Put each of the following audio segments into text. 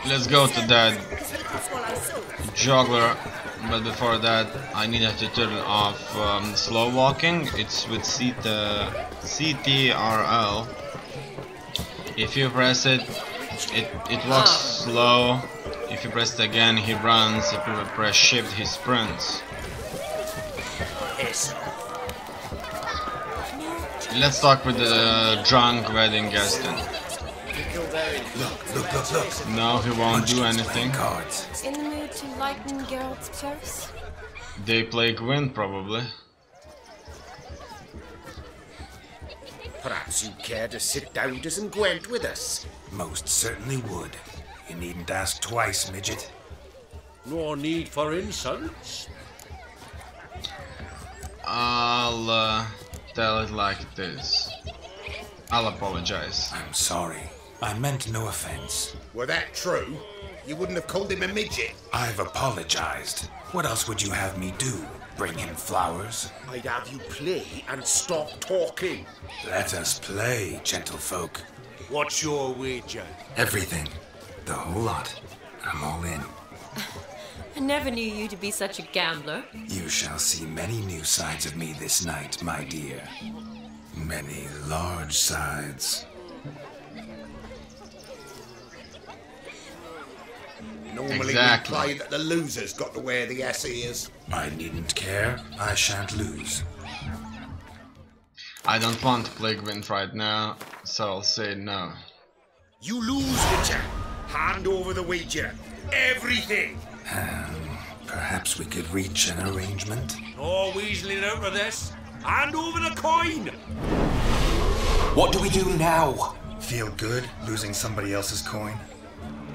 let's go to that juggler. But before that, I needed to turn off slow walking. It's with CTRL. If you press it, it walks slow. If you press it again, he runs. If you press shift, he sprints. Let's talk with the drunk wedding guest then. Look. No, he won't do anything. In the mood to lighten Geralt's purse? They play Gwyn, probably. Perhaps you'd care to sit down to some Gwent with us. Most certainly would. You needn't ask twice, midget. No need for insults. I'll tell it like this. I'll apologize. I'm sorry. I meant no offense. Were that true, you wouldn't have called him a midget. I've apologized. What else would you have me do? Bring him flowers? I'd have you play and stop talking. Let us play, gentlefolk. What's your wager? Everything. The whole lot. I'm all in. I never knew you to be such a gambler. You shall see many new sides of me this night, my dear. Many large sides. Normally Exactly. we play that the loser's got to wear the ass ears. I needn't care. I shan't lose. I don't want to play Gwyn right now, so I'll say no. You lose, Witcher. Hand over the wager. Everything. Perhaps we could reach an arrangement. No weaseling out of this. Hand over the coin. What do we do now? Feel good losing somebody else's coin?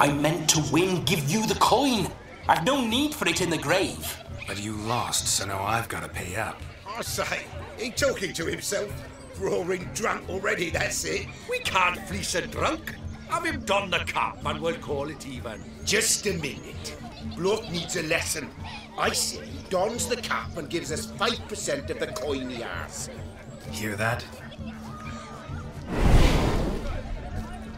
I meant to win, give you the coin. I've no need for it in the grave. But you lost, so now I've got to pay up. I say, he talking to himself. Roaring drunk already, that's it. We can't fleece a drunk. Have him don the cap and we'll call it even. Just a minute. Bloke needs a lesson. I say he dons the cap and gives us 5% of the coin he has. Hear that?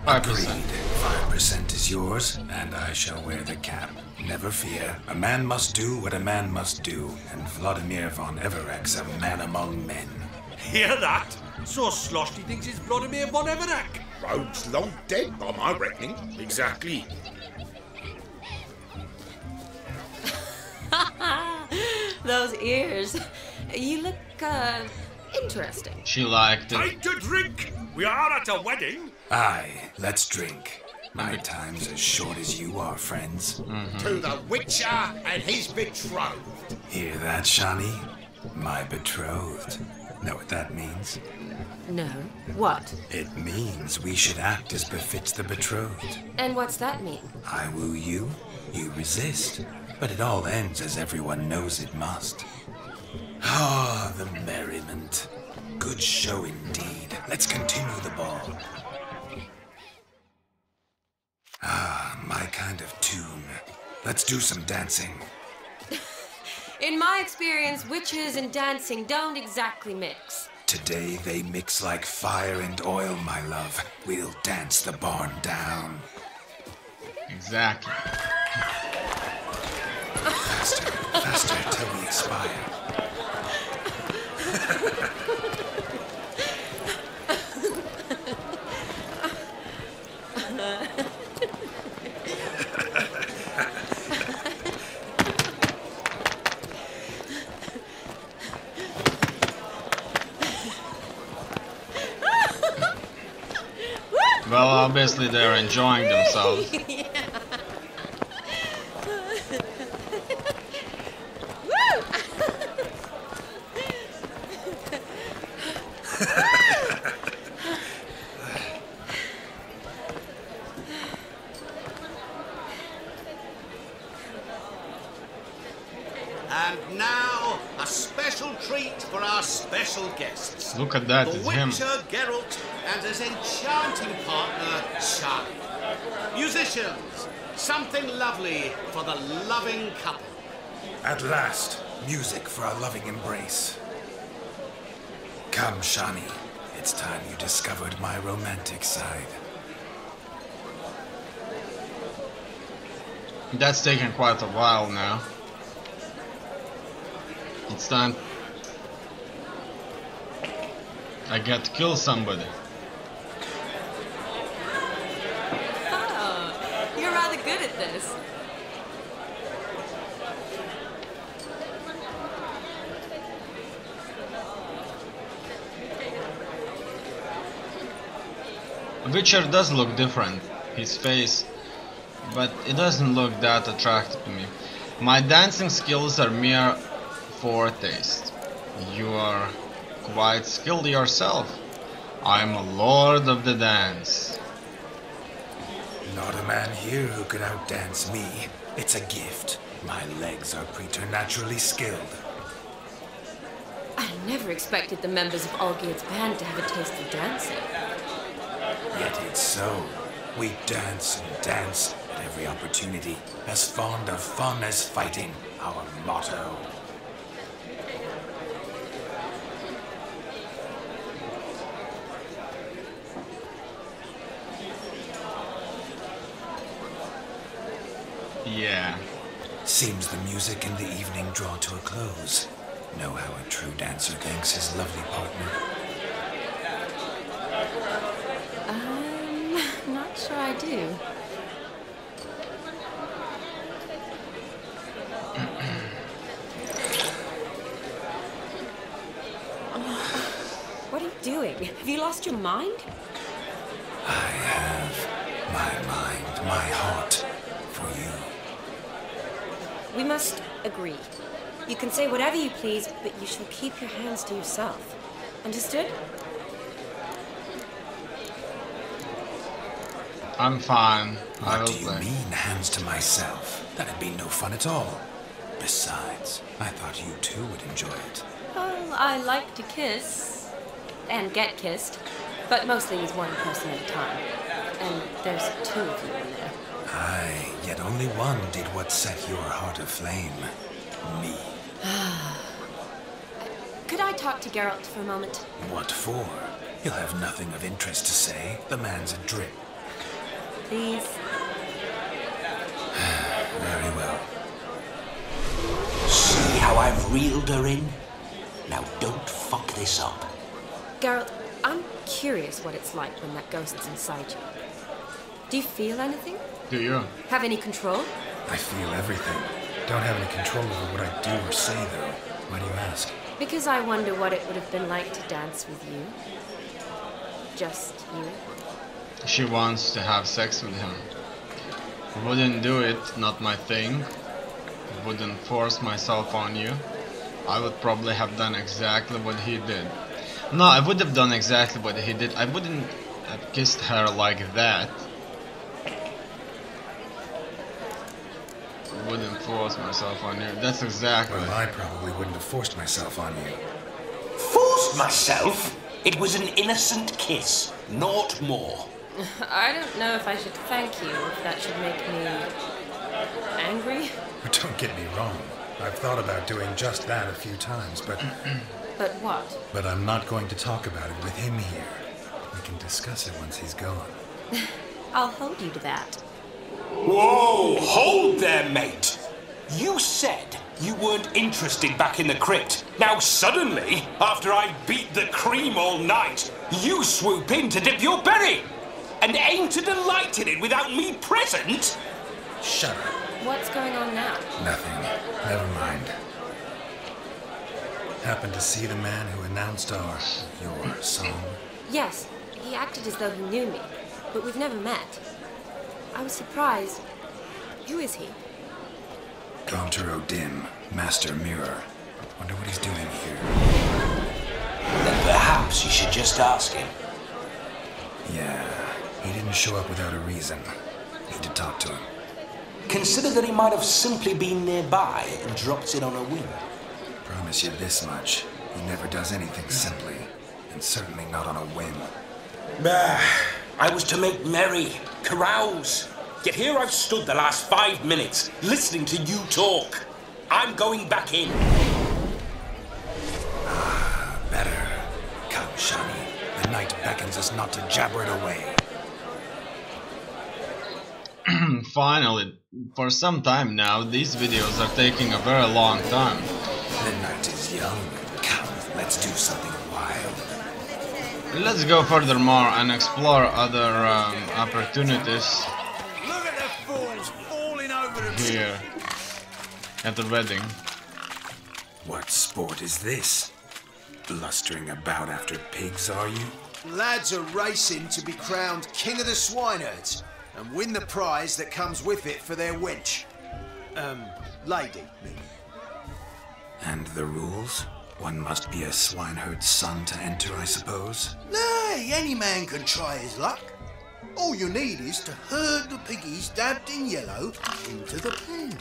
5%. 5% is yours, and I shall wear the cap. Never fear. A man must do what a man must do, and Vladimir von Everek's a man among men. Hear that? So Sloshy thinks it's Vladimir von Everek. Rogue's long dead, by my reckoning. Exactly. Those ears. You look, interesting. She liked it. Time to drink. We are at a wedding. Aye, let's drink. My time's as short as you are, friends. To the Witcher and his betrothed. Hear that, Shani? My betrothed. Know what that means? No. What? It means we should act as befits the betrothed. And what's that mean? I woo you, you resist. But it all ends as everyone knows it must. Ah, the merriment. Good show indeed. Let's continue the ball. Ah, my kind of tune. Let's do some dancing. In my experience, witches and dancing don't exactly mix. Today they mix like fire and oil, my love. We'll dance the barn down. Exactly. Faster, faster, till we expire. Well, obviously they're enjoying themselves. And now, a special treat for our special guests. Look at that, The it's him. Witcher Geralt and his enchanting partner, Shani. Musicians, something lovely for the loving couple. At last, music for a loving embrace. Come, Shani. It's time you discovered my romantic side. That's taken quite a while now. It's time I get to kill somebody. Oh, you're rather good at this. Witcher does look different, his face, but it doesn't look that attractive to me. My dancing skills are mere foretaste. You are quite skilled yourself. I'm a lord of the dance. Not a man here who could outdance me. It's a gift. My legs are preternaturally skilled. I never expected the members of Olgierd's band to have a taste for dancing. Yet it's so. We dance and dance at every opportunity. As fond of fun as fighting, our motto. Yeah. Seems the music and the evening draw to a close. Know how a true dancer thanks his lovely partner. Not sure I do. What are you doing? Have you lost your mind? I have my mind, my heart for you. We must agree. You can say whatever you please, but you shall keep your hands to yourself. Understood? I'm fine. I What will do you play. mean, hands to myself? That'd be no fun at all. Besides, I thought you too would enjoy it. Well, I like to kiss. And get kissed. But mostly with one person at a time. And there's two of you in there. Aye, yet only one did what set your heart aflame. Me. Could I talk to Geralt for a moment? What for? He'll have nothing of interest to say. The man's adrift. Please? Very well. See how I've reeled her in? Now don't fuck this up. Geralt, I'm curious what it's like when that ghost's inside you. Do you feel anything? Do you? Have any control? I feel everything. Don't have any control over what I do or say, though. Why do you ask? Because I wonder what it would have been like to dance with you. Just you. She wants to have sex with him. Wouldn't do it, not my thing. Wouldn't force myself on you. I would probably have done exactly what he did. No, I would have done exactly what he did. I wouldn't have kissed her like that. Wouldn't force myself on you. That's exactly. Well, I probably wouldn't have forced myself on you. Forced myself? It was an innocent kiss, naught more. I don't know if I should thank you, if that should make me angry. But don't get me wrong. I've thought about doing just that a few times, but But what? I'm not going to talk about it with him here. We can discuss it once he's gone. I'll hold you to that. Whoa, hold there, mate. You said you weren't interested back in the crypt. Now suddenly, after I beat the cream all night, you swoop in to dip your berry. And aim to delight in it without me present? Shut up. What's going on now? Nothing. Never mind. Happened to see the man who announced your song? Yes, he acted as though he knew me, but we've never met. I was surprised. Who is he? Gaunter O'Dim, Master Mirror. Wonder what he's doing here. Then perhaps you should just ask him. Yeah, he didn't show up without a reason. Need to talk to him. Consider that he might have simply been nearby and dropped in on a whim. Promise you this much. He never does anything simply. And certainly not on a whim. Bah, I was to make merry, carouse. Yet here I've stood the last 5 minutes, listening to you talk. I'm going back in. Better. Come, Shani. The night beckons us not to jabber it away. Finally, for some time now, these videos are taking a very long time. The night is young. Come, let's do something wild. Let's go furthermore and explore other opportunities Look at the fools falling over the here at the wedding. What sport is this? Blustering about after pigs, are you? Lads are racing to be crowned king of the swineherds and win the prize that comes with it for their wench. Lady. And the rules? One must be a swineherd's son to enter, I suppose? Nay, any man can try his luck. All you need is to herd the piggies dabbed in yellow into the pen.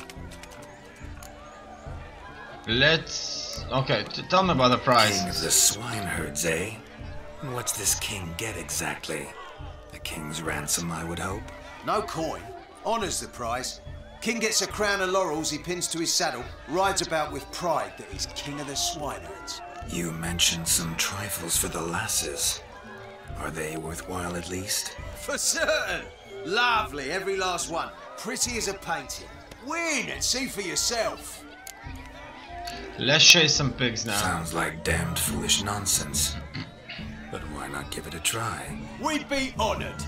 Let's... Okay, tell me about the prize. King of the swineherds, eh? And what's this king get exactly? The king's ransom, I would hope? No coin. Honours the prize. King gets a crown of laurels he pins to his saddle, rides about with pride that he's king of the swineherds. You mentioned some trifles for the lasses. Are they worthwhile at least? For certain. Lovely, every last one. Pretty as a painting. Win and see for yourself. Let's chase some pigs now. Sounds like damned foolish nonsense. But why not give it a try? We'd be honoured.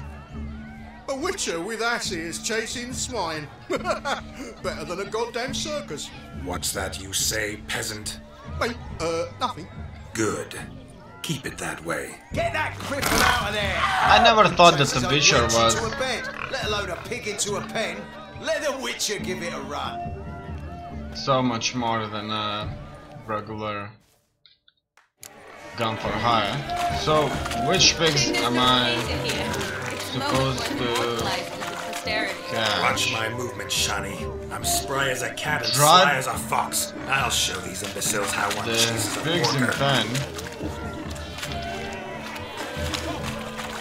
A witcher with asses chasing swine. Better than a goddamn circus. What's that you say, peasant? Wait, nothing. Good. Keep it that way. Get that cripple out of there! I never thought that the Chases a Witcher witch was... into a bed, let alone a pig into a pen. Let the Witcher give it a run. so much more than a regular gun for hire. So, which pigs am I supposed to catch? Watch my movement, Shani. I'm spry as a cat and Drive- sly as a fox. I'll show these imbeciles how one chases The a pigs in porker. pen.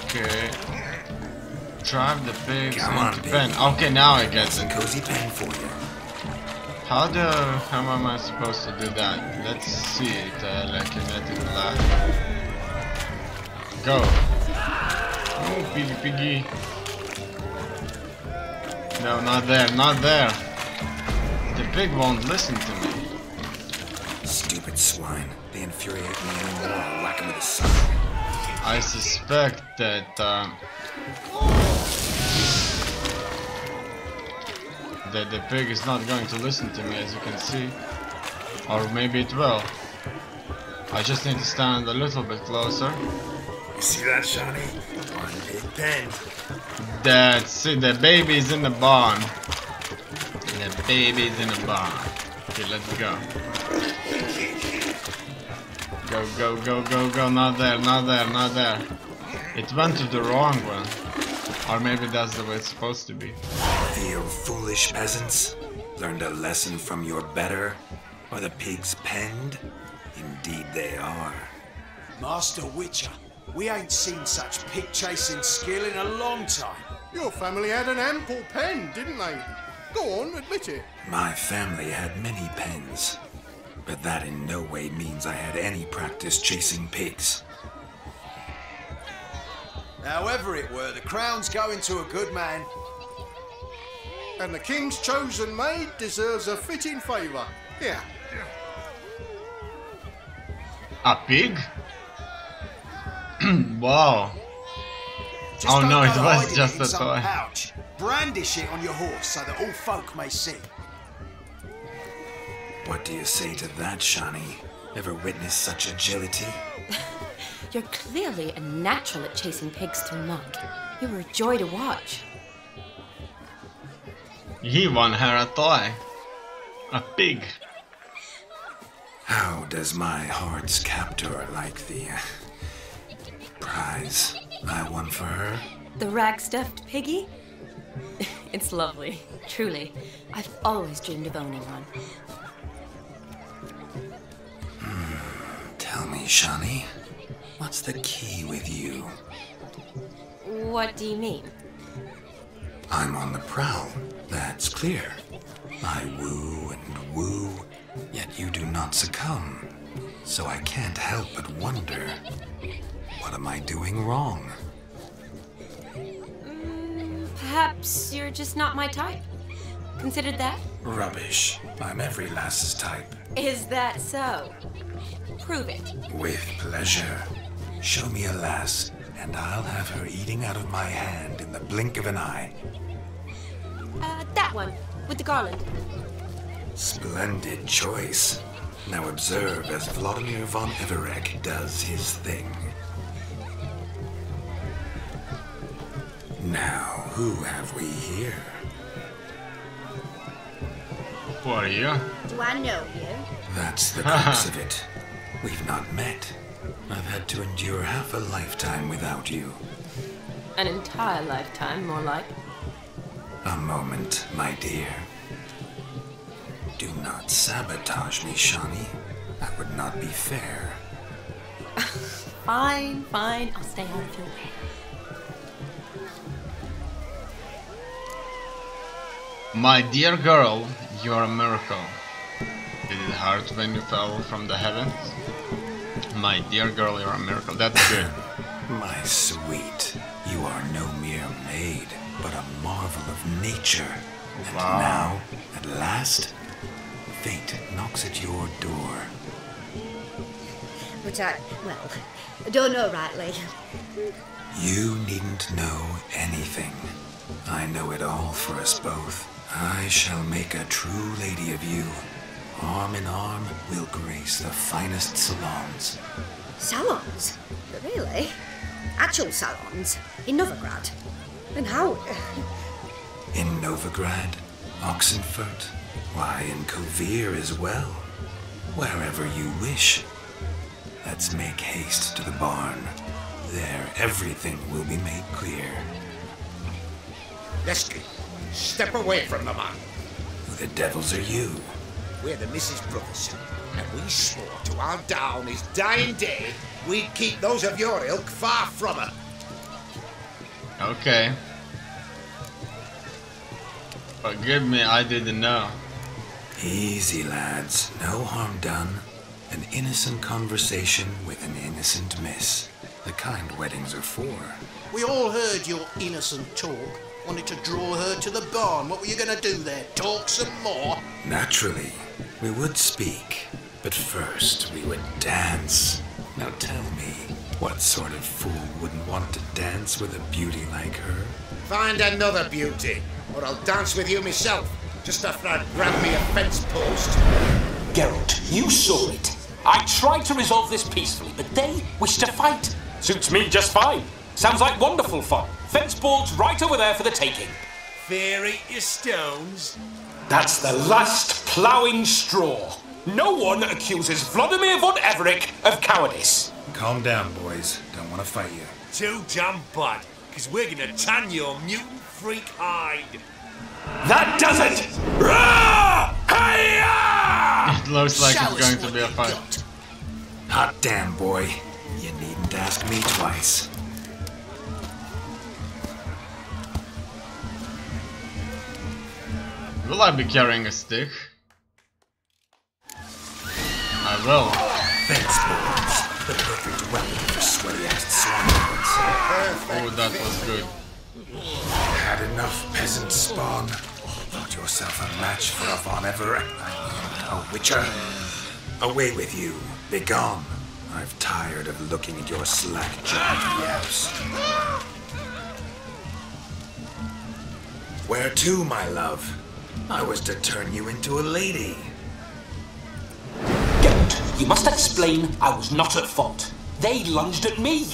Okay. Drive the pigs Come on, into pig. pen. Okay, now I get It's a it. cozy pen for you. How am I supposed to do that? Let's see it, like kinetic lab. Go. Oh, piggy piggy. No, not there, not there. The pig won't listen to me. Stupid swine. They infuriate me anymore. Whack him with a sun. I suspect that that the pig is not going to listen to me, as you can see. Or maybe it will. I just need to stand a little bit closer. You see that, Shani? One big pen. That's it, the baby's in the barn. The baby's in the barn. Okay, let's go. Go, go, go, go, go, not there, not there, not there. It went to the wrong one. Or maybe that's the way it's supposed to be. You foolish peasants. Learned a lesson from your better? Or the pigs penned? Indeed they are. Master Witcher, we ain't seen such pig-chasing skill in a long time. Your family had an ample pen, didn't they? Go on, admit it. My family had many pens. But that in no way means I had any practice chasing pigs. However it were, the crown's going to a good man. And the king's chosen maid deserves a fitting favour. Here. A pig? Wow. Just Oh don't no, go it was hiding just in a some toy. pouch. Brandish it on your horse so that all folk may see. What do you say to that, Shani? Ever witnessed such agility? You're clearly a natural at chasing pigs through muck. You were a joy to watch. He won her a toy. A pig. How does my heart's captor like the prize I won for her? The rag-stuffed piggy? It's lovely, truly. I've always dreamed of owning one. Tell me, Shani, what's the key with you? What do you mean? I'm on the prowl, that's clear. I woo and woo, yet you do not succumb. So I can't help but wonder, what am I doing wrong? Perhaps you're just not my type. Considered that? Rubbish. I'm every lass's type. Is that so? Prove it. With pleasure. Show me a lass, and I'll have her eating out of my hand in the blink of an eye. That one, with the garland. Splendid choice. Now observe as Vladimir von Everek does his thing. Now, who have we here? Who are you? Do I know you? That's the crux of it. We've not met. I've had to endure half a lifetime without you. An entire lifetime, more like. A moment, my dear. Do not sabotage me, Shawnee. That would not be fair. Fine, fine. I'll stay out of your way. My dear girl, you are a miracle. Did it hurt when you fell from the heavens? My dear girl, you are a miracle. That's good. My sweet, you are no mere maid, but a marvel of nature. And now, at last, fate knocks at your door. But I don't know rightly. You needn't know anything. I know it all for us both. I shall make a true lady of you. Arm in arm, we'll grace the finest salons. Salons? Really? Actual salons? In Novigrad? And how? In Novigrad, Oxenfurt, why, in Kovir as well. Wherever you wish. Let's make haste to the barn. There, everything will be made clear. Lesky, step away from the man. Who the devils are you? We're the Mrs. Brothers, and we swore to our down his dying day we'd keep those of your ilk far from her. Okay. Forgive me, I didn't know. Easy, lads. No harm done. An innocent conversation with an innocent miss. The kind weddings are for. We all heard your innocent talk. Wanted to draw her to the barn. What were you going to do there? Talk some more? Naturally, we would speak. But first, we would dance. Now tell me, what sort of fool wouldn't want to dance with a beauty like her? Find another beauty, or I'll dance with you myself, just after I'd grab me a fence post. Geralt, you saw it. I tried to resolve this peacefully, but they wish to fight. Suits me just fine. Sounds like wonderful fun. Fence boards right over there for the taking. Fear eat your stones. That's the last ploughing straw. No one accuses Vladimir von Everek of cowardice. Calm down, boys. Don't want to fight you. Too damn bad, because we're gonna tan your mutant freak hide. That does it! Rah! Hi-ya! It looks like it's going to be a fight. Hot damn, boy. You needn't ask me twice. Will I be carrying a stick? I will. Fence boards. The perfect weapon for sweaty-ass swine. Oh, that was good. Had enough, peasant spawn. Thought yourself a match for a Von Everett. A witcher. Away with you. Begone. I've tired of looking at your slack-jawed yaps. Where to, my love? I was to turn you into a lady. Geralt, you must explain I was not at fault. They lunged at me.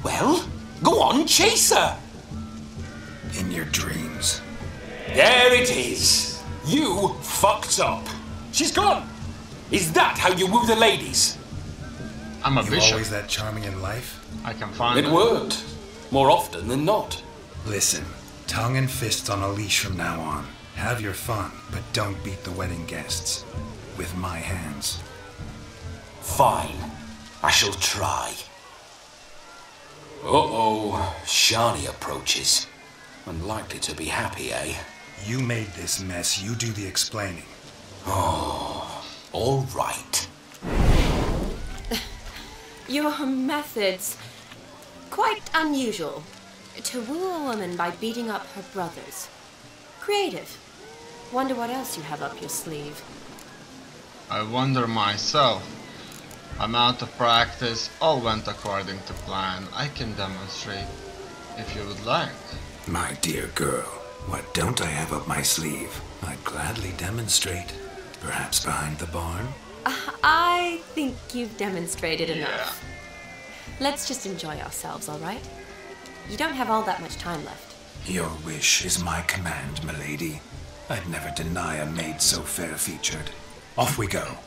Well, go on, chase her. In your dreams. There it is. You fucked up. She's gone. Is that how you woo the ladies? I'm a You bishop. always that charming in life? I can find It worked. More often than not. Listen, tongue and fists on a leash from now on. Have your fun, but don't beat the wedding guests. With my hands. Fine. I shall try. Uh-oh. Shani approaches. Unlikely to be happy, eh? You made this mess, you do the explaining. Oh, all right. Your methods, quite unusual. To woo a woman by beating up her brothers. Creative. Wonder what else you have up your sleeve. I wonder myself. I'm out of practice. All went according to plan. I can demonstrate if you would like. My dear girl, what don't I have up my sleeve? I'd gladly demonstrate. Perhaps behind the barn? I think you've demonstrated enough. Let's just enjoy ourselves, all right? You don't have all that much time left. Your wish is my command, milady. I'd never deny a maid so fair-featured. Off we go.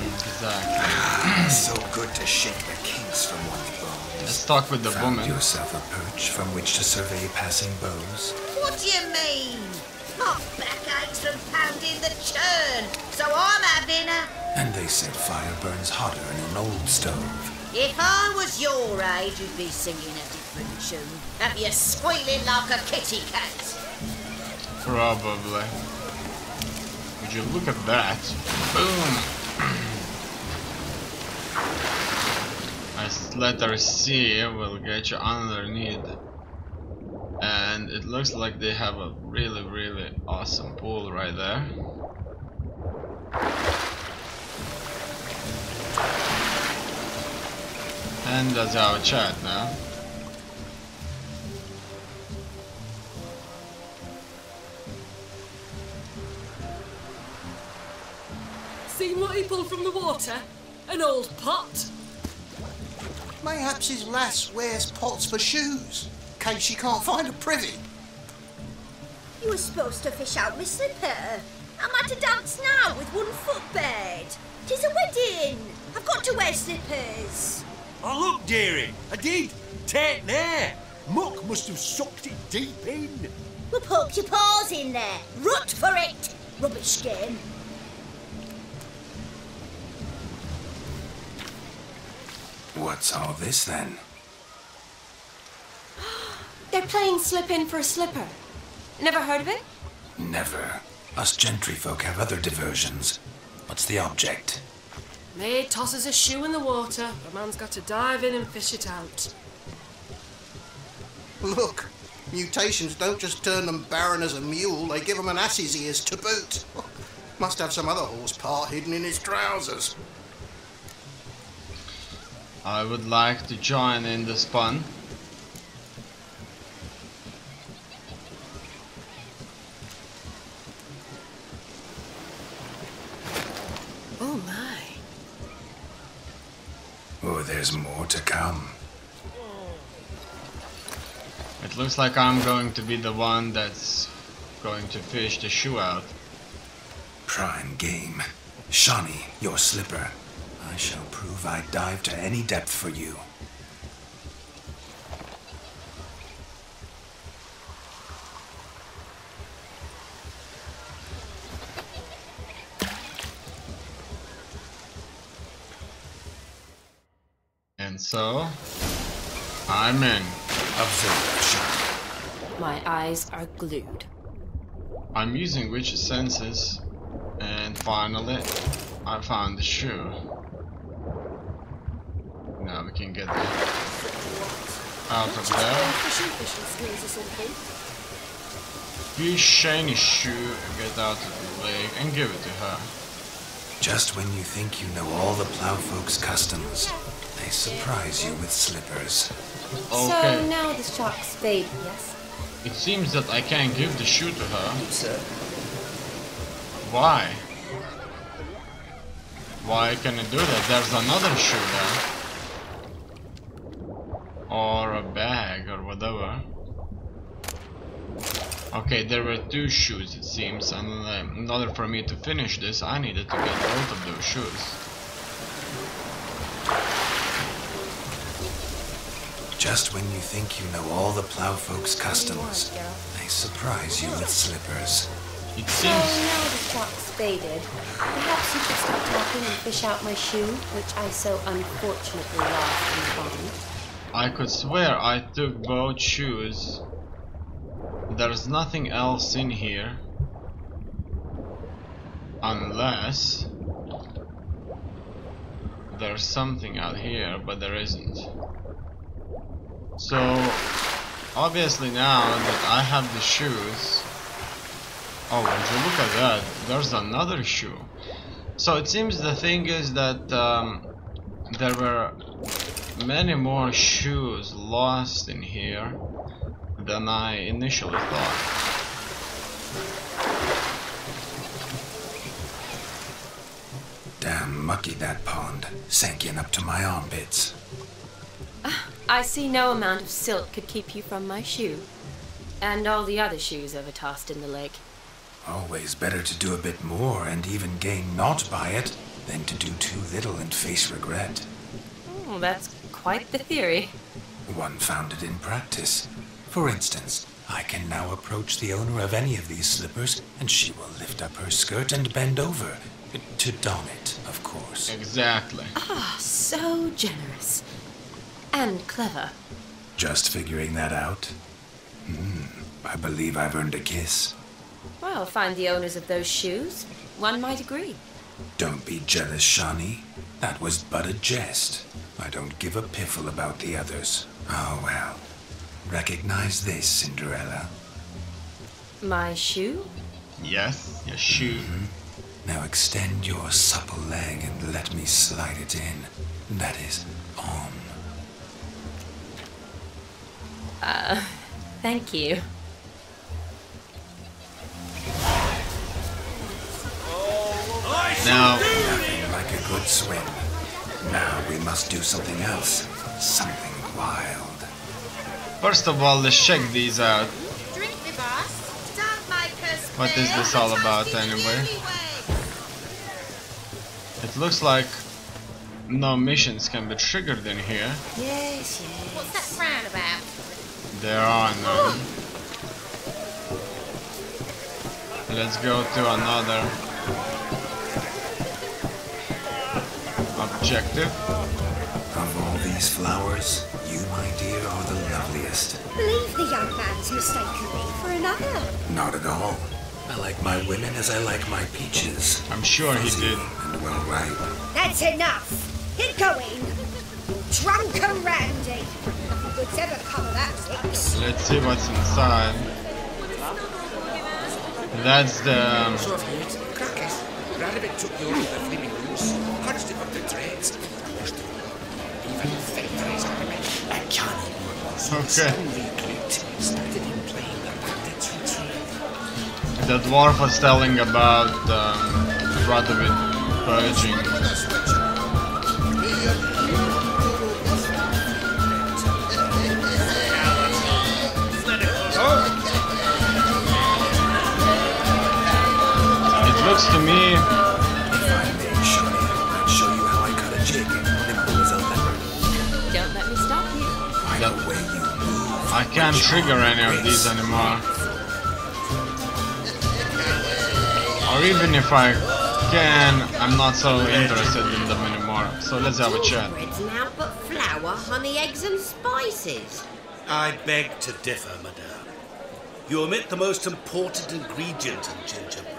Exactly. So good to shake the kinks from one's bones. Let's talk with the Found woman. yourself a perch from which to survey passing beaux. What do you mean? My backaches from pounding the churn, so I'm having a... And they said fire burns hotter in an old stove. If I was your age, you'd be singing a different tune. Have you squealing like a kitty cat? Probably. Would you look at that? Boom! Letter C will get you underneath, and it looks like they have a really awesome pool right there. And that's our chat now. Seen what he pulled from the water? An old pot? Mayhaps his lass wears pots for shoes, in case she can't find a privy. You were supposed to fish out my slipper. Am I to dance now with one foot bared? 'Tis a wedding. I've got to wear slippers. Oh, look, dearie, I did. Take there. Muck must have sucked it deep in. Well, poke your paws in there. Rut for it. Rubbish game. What's all this then? They're playing slip in for a slipper. Never heard of it? Never. Us gentry folk have other diversions. What's the object? Maid tosses a shoe in the water. A man's got to dive in and fish it out. Look, mutations don't just turn them barren as a mule, they give them an ass's ears to boot. Must have some other horse part hidden in his trousers. I would like to join in the fun. Oh my. Oh, there's more to come. It looks like I'm going to be the one that's going to fish the shoe out. Prime game. Shawnee, your slipper. I shall prove I'd dive to any depth for you. And so, I'm in. Observe, Shawnee. My eyes are glued. I'm using which senses, and finally, I found the shoe. Now we can get out of there. Use shiny shoe, get out of the lake, and give it to her. Just when you think you know all the plowfolk's customs, they surprise you with slippers. Okay. So now the shark's baby, yes? It seems that I can't give the shoe to her. Why? Why can I do that? There's another shoe there. Or a bag or whatever. Okay, there were two shoes it seems, and in order for me to finish this I needed to get both of those shoes. Just when you think you know all the plowfolk's customs, they surprise you with slippers. It So seems... now the shark's baited. Perhaps you could stop talking and fish out my shoe, which I so unfortunately lost in the bottom. I could swear I took both shoes. There's nothing else in here. Unless there's something out here, but there isn't. So obviously now that I have the shoes... Oh, would you look at that? There's another shoe. So it seems the thing is that there were many more shoes lost in here than I initially thought. Damn mucky, that pond. Sank in up to my armpits. I see no amount of silt could keep you from my shoe. And all the other shoes ever tossed in the lake. Always better to do a bit more and even gain naught by it than to do too little and face regret. Oh, that's quite the theory. One founded in practice. For instance, I can now approach the owner of any of these slippers and she will lift up her skirt and bend over. To don it, of course. Exactly. Ah, so generous. And clever. Just figuring that out? I believe I've earned a kiss. Well, find the owners of those shoes. One might agree. Don't be jealous, Shawnee. That was but a jest. I don't give a piffle about the others. Oh well. Recognize this, Cinderella. My shoe? Yes, your shoe. Now extend your supple leg and let me slide it in. That is, on. Thank you. Now, Nothing like a good swim. Now we must do something else. Something wild. first of all, let's check these out. Drink me, boss. Don't make us What is this all about anyway? It looks like no missions can be triggered in here. Yes. What's that frown about? There are none. Let's go to another objective. Of all these flowers, you, my dear, are the loveliest. Believe the young man's mistaken me for another. Not at all. I like my women as I like my peaches. I'm sure he Fuzzy did. and well ripe. That's enough. Get going. Drunken Randy. Nothing good's ever come of that fix. Let's see what's inside. That's the... So I've heard. Crackers. Rabbit took yours to the flaming rooms, punched it up the dreads, pushed it. Even factories are a cannibal was Okay. recruit started him playing the bandits retreat. The dwarf was telling about Radovid purging. It looks to me... If I may, Shawnee, I'd show you how I cut a jig, nimble as a leopard. Don't let me stop you. By the way you move, I can't trigger any of these anymore. Or even if I can, I'm not so interested in them anymore. So let's have a chat. Bread's now but flour, honey, eggs and spices. I beg to differ, madame. You omit the most important ingredient in gingerbread.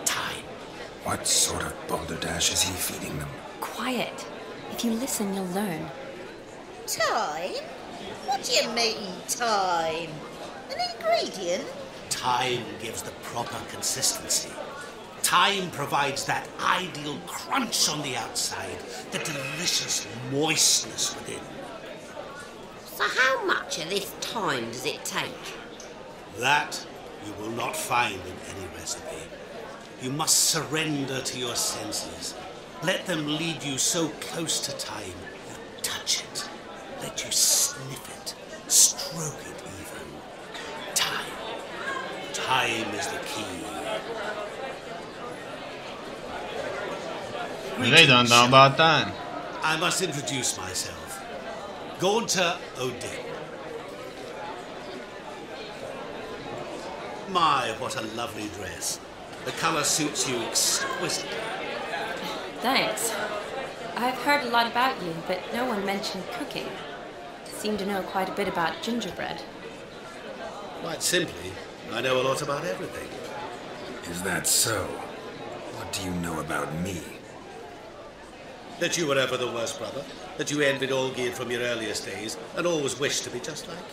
Time. what sort of balderdash is he feeding them? Quiet. If you listen, you'll learn. Time? What do you mean, time? An ingredient? Time gives the proper consistency. Time provides that ideal crunch on the outside, the delicious moistness within. So how much of this time does it take? That you will not find in any recipe. You must surrender to your senses. Let them lead you so close to time, you touch it. Let you sniff it, stroke it even. Time. Time is the key. They don't know about time. I must introduce myself. Gaunter O'Dick. My, what a lovely dress. The colour suits you exquisitely. Thanks. I've heard a lot about you, but no one mentioned cooking. Seem to know quite a bit about gingerbread. Quite simply, I know a lot about everything. Is that so? What do you know about me? That you were ever the worst brother. That you envied Olgierd from your earliest days and always wished to be just like him.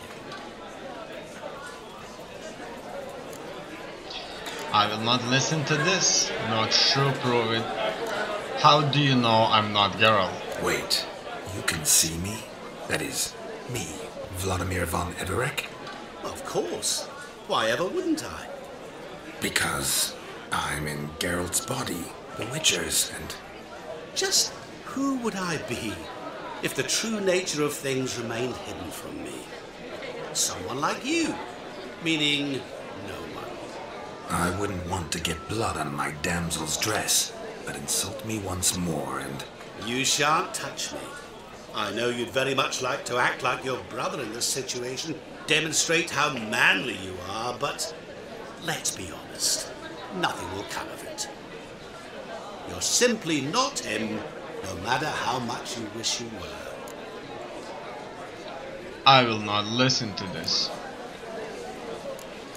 I will not listen to this. Not true, prove it. How do you know I'm not Geralt? Wait, you can see me? That is, me, Vladimir von Ederek? Of course. Why ever wouldn't I? Because I'm in Geralt's body, the Witcher's, and... Just who would I be if the true nature of things remained hidden from me? Someone like you, meaning no one. I wouldn't want to get blood on my damsel's dress, but insult me once more and... You shan't touch me. I know you'd very much like to act like your brother in this situation, demonstrate how manly you are, but let's be honest, nothing will come of it. You're simply not him, no matter how much you wish you were. I will not listen to this.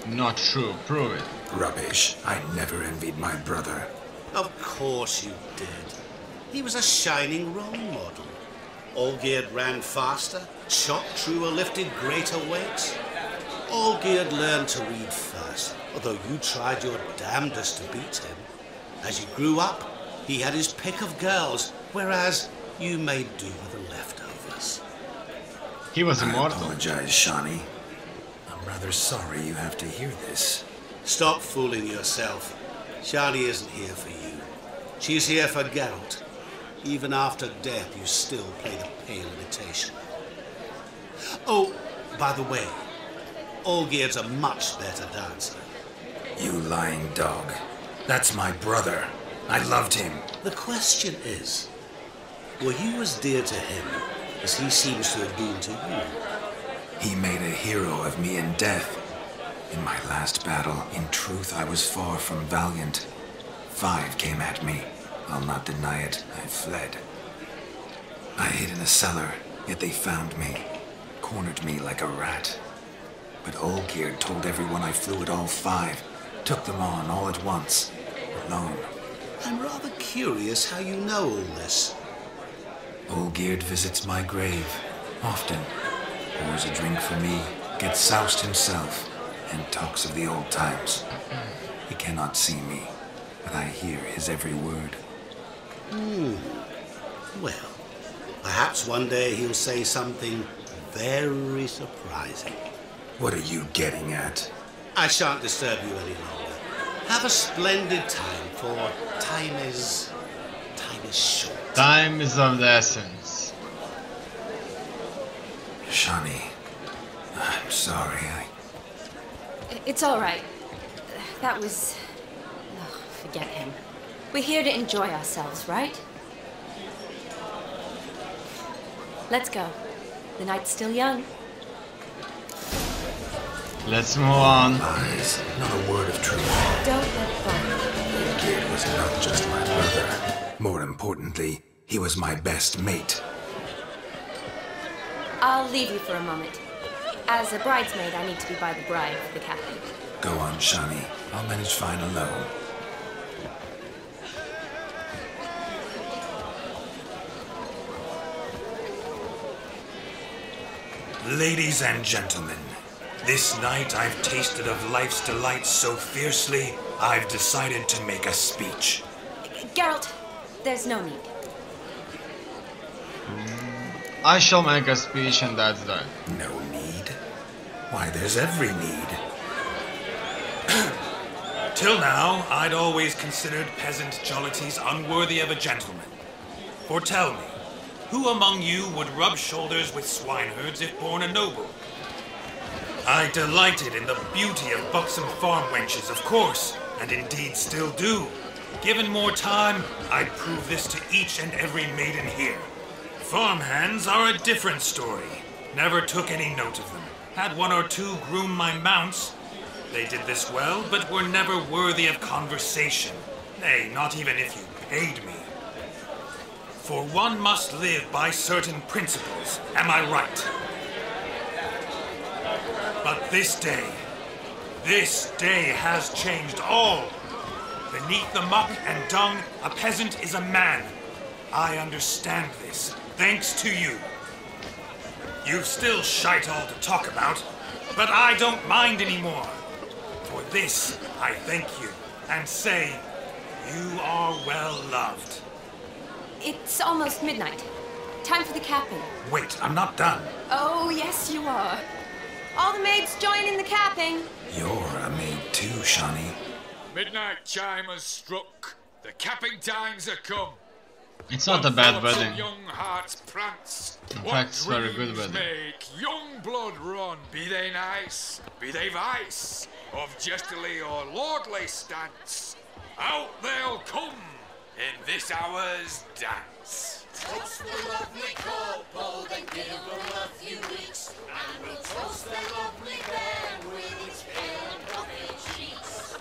Not true, prove it. Rubbish. I never envied my brother. Of course you did. He was a shining role model. Olgierd ran faster, shot truer, lifted greater weights. Olgierd learned to read first, although you tried your damnedest to beat him. As you grew up, he had his pick of girls, whereas you made do with the leftovers. He was immortal. I apologize, Shani. I'm rather sorry you have to hear this. Stop fooling yourself. Shani isn't here for you. She's here for Geralt. Even after death, you still play the pale imitation. Oh, by the way, Olgierd's a much better dancer. You lying dog. That's my brother. I loved him. The question is, were you as dear to him as he seems to have been to you? He made a hero of me in death. In my last battle, in truth, I was far from valiant. 5 came at me. I'll not deny it, I fled. I hid in a cellar, yet they found me, cornered me like a rat. But Olgierd told everyone I flew at all 5, took them on all at once, alone. I'm rather curious how you know all this. Olgierd visits my grave, often, pours a drink for me, gets soused himself, and talks of the old times. He cannot see me, but I hear his every word. Well, perhaps one day he'll say something very surprising. What are you getting at? I shan't disturb you any longer. Have a splendid time, for time is short. Time is of the essence. Shani, I'm sorry, It's all right. That was... Oh, forget him. We're here to enjoy ourselves, right? Let's go. The night's still young. Let's move on. Lies, not a word of truth. Don't let bother. Olgierd was not just my brother. More importantly, he was my best mate. I'll leave you for a moment. As a bridesmaid, I need to be by the bride for the captain. Go on, Shani. I'll manage fine alone. Ladies and gentlemen, this night I've tasted of life's delights so fiercely, I've decided to make a speech. Geralt, there's no need. I shall make a speech and that's that. No need? Why, there's every need. Till now, I'd always considered peasant jollities unworthy of a gentleman. For tell me, who among you would rub shoulders with swineherds if born a noble? I delighted in the beauty of buxom farm wenches, of course, and indeed still do. Given more time, I'd prove this to each and every maiden here. Farmhands are a different story. Never took any note of them. Had 1 or 2 groom my mounts. They did this well, but were never worthy of conversation. Nay, not even if you paid me. For one must live by certain principles, am I right? But this day has changed all. Beneath the muck and dung, a peasant is a man. I understand this, thanks to you. You've still shite all to talk about, but I don't mind anymore. For this, I thank you, and say, you are well loved. It's almost midnight. Time for the capping. Wait, I'm not done. Oh, yes, you are. All the maids join in the capping. You're a maid too, Shawnee. Midnight chime has struck. The capping times are come. It's not a bad wedding. Young hearts prance. In fact, it's very good wedding. Make young blood run. Be they nice, be they vice, of jestily or lordly stance. Out they'll come in this hour's dance. Toast the lovely couple, then give them a few weeks, and we'll toast the lovely bear with its pale and puffy cheeks.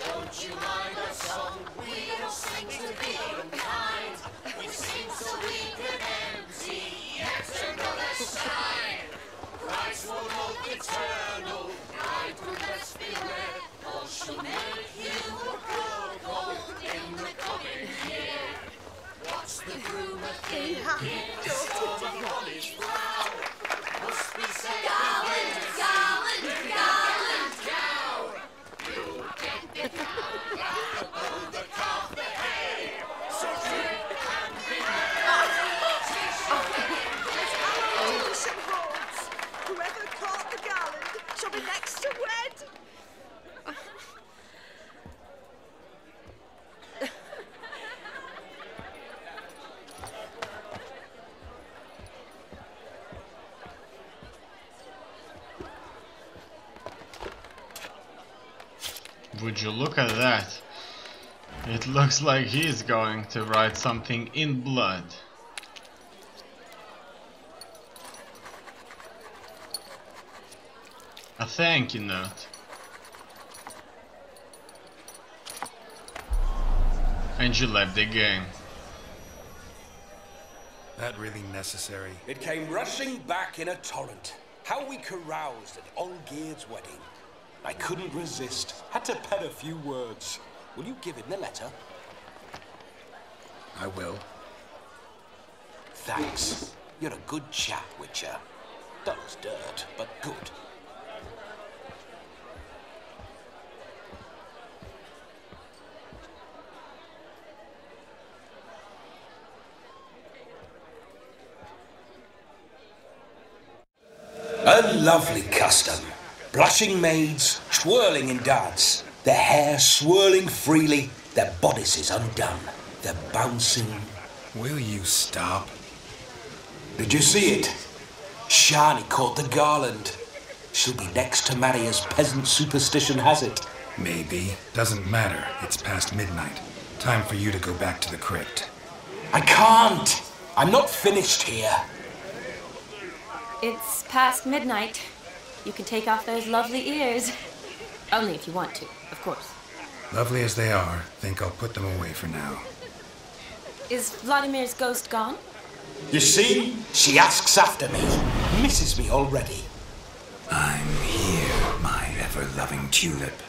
Don't you mind our song? We don't sing to be unkind. We sing so we can empty yet another sign. Christ will look eternal, guide will best beware, or she'll make you a purple in the coming year. What's the groom a thinking? This storm on his brow must be said. Garland, garland, garland, cow. You get the cow, rather the calf the hay. So drink and be merry. Whoever caught the garland shall be next to wed. Would you look at that? It looks like he's going to write something in blood. A thank you note. And you left the game. That really necessary? It came rushing back in a torrent. How we caroused at Olgierd's wedding. I couldn't resist. Had to pen a few words. Will you give him the letter? I will. Thanks. You're a good chap, Witcher. Dull as dirt, but good. A lovely custom. Blushing maids, twirling in dance, their hair swirling freely, their bodices undone, their bouncing. Will you stop? Did you see it? Shani caught the garland. She'll be next to marry as peasant superstition has it. Maybe. Doesn't matter. It's past midnight. Time for you to go back to the crypt. I can't. I'm not finished here. It's past midnight. You can take off those lovely ears. Only if you want to, of course. Lovely as they are, think I'll put them away for now. Is Vladimir's ghost gone? You see? She asks after me. Misses me already. I'm here, my ever-loving tulip.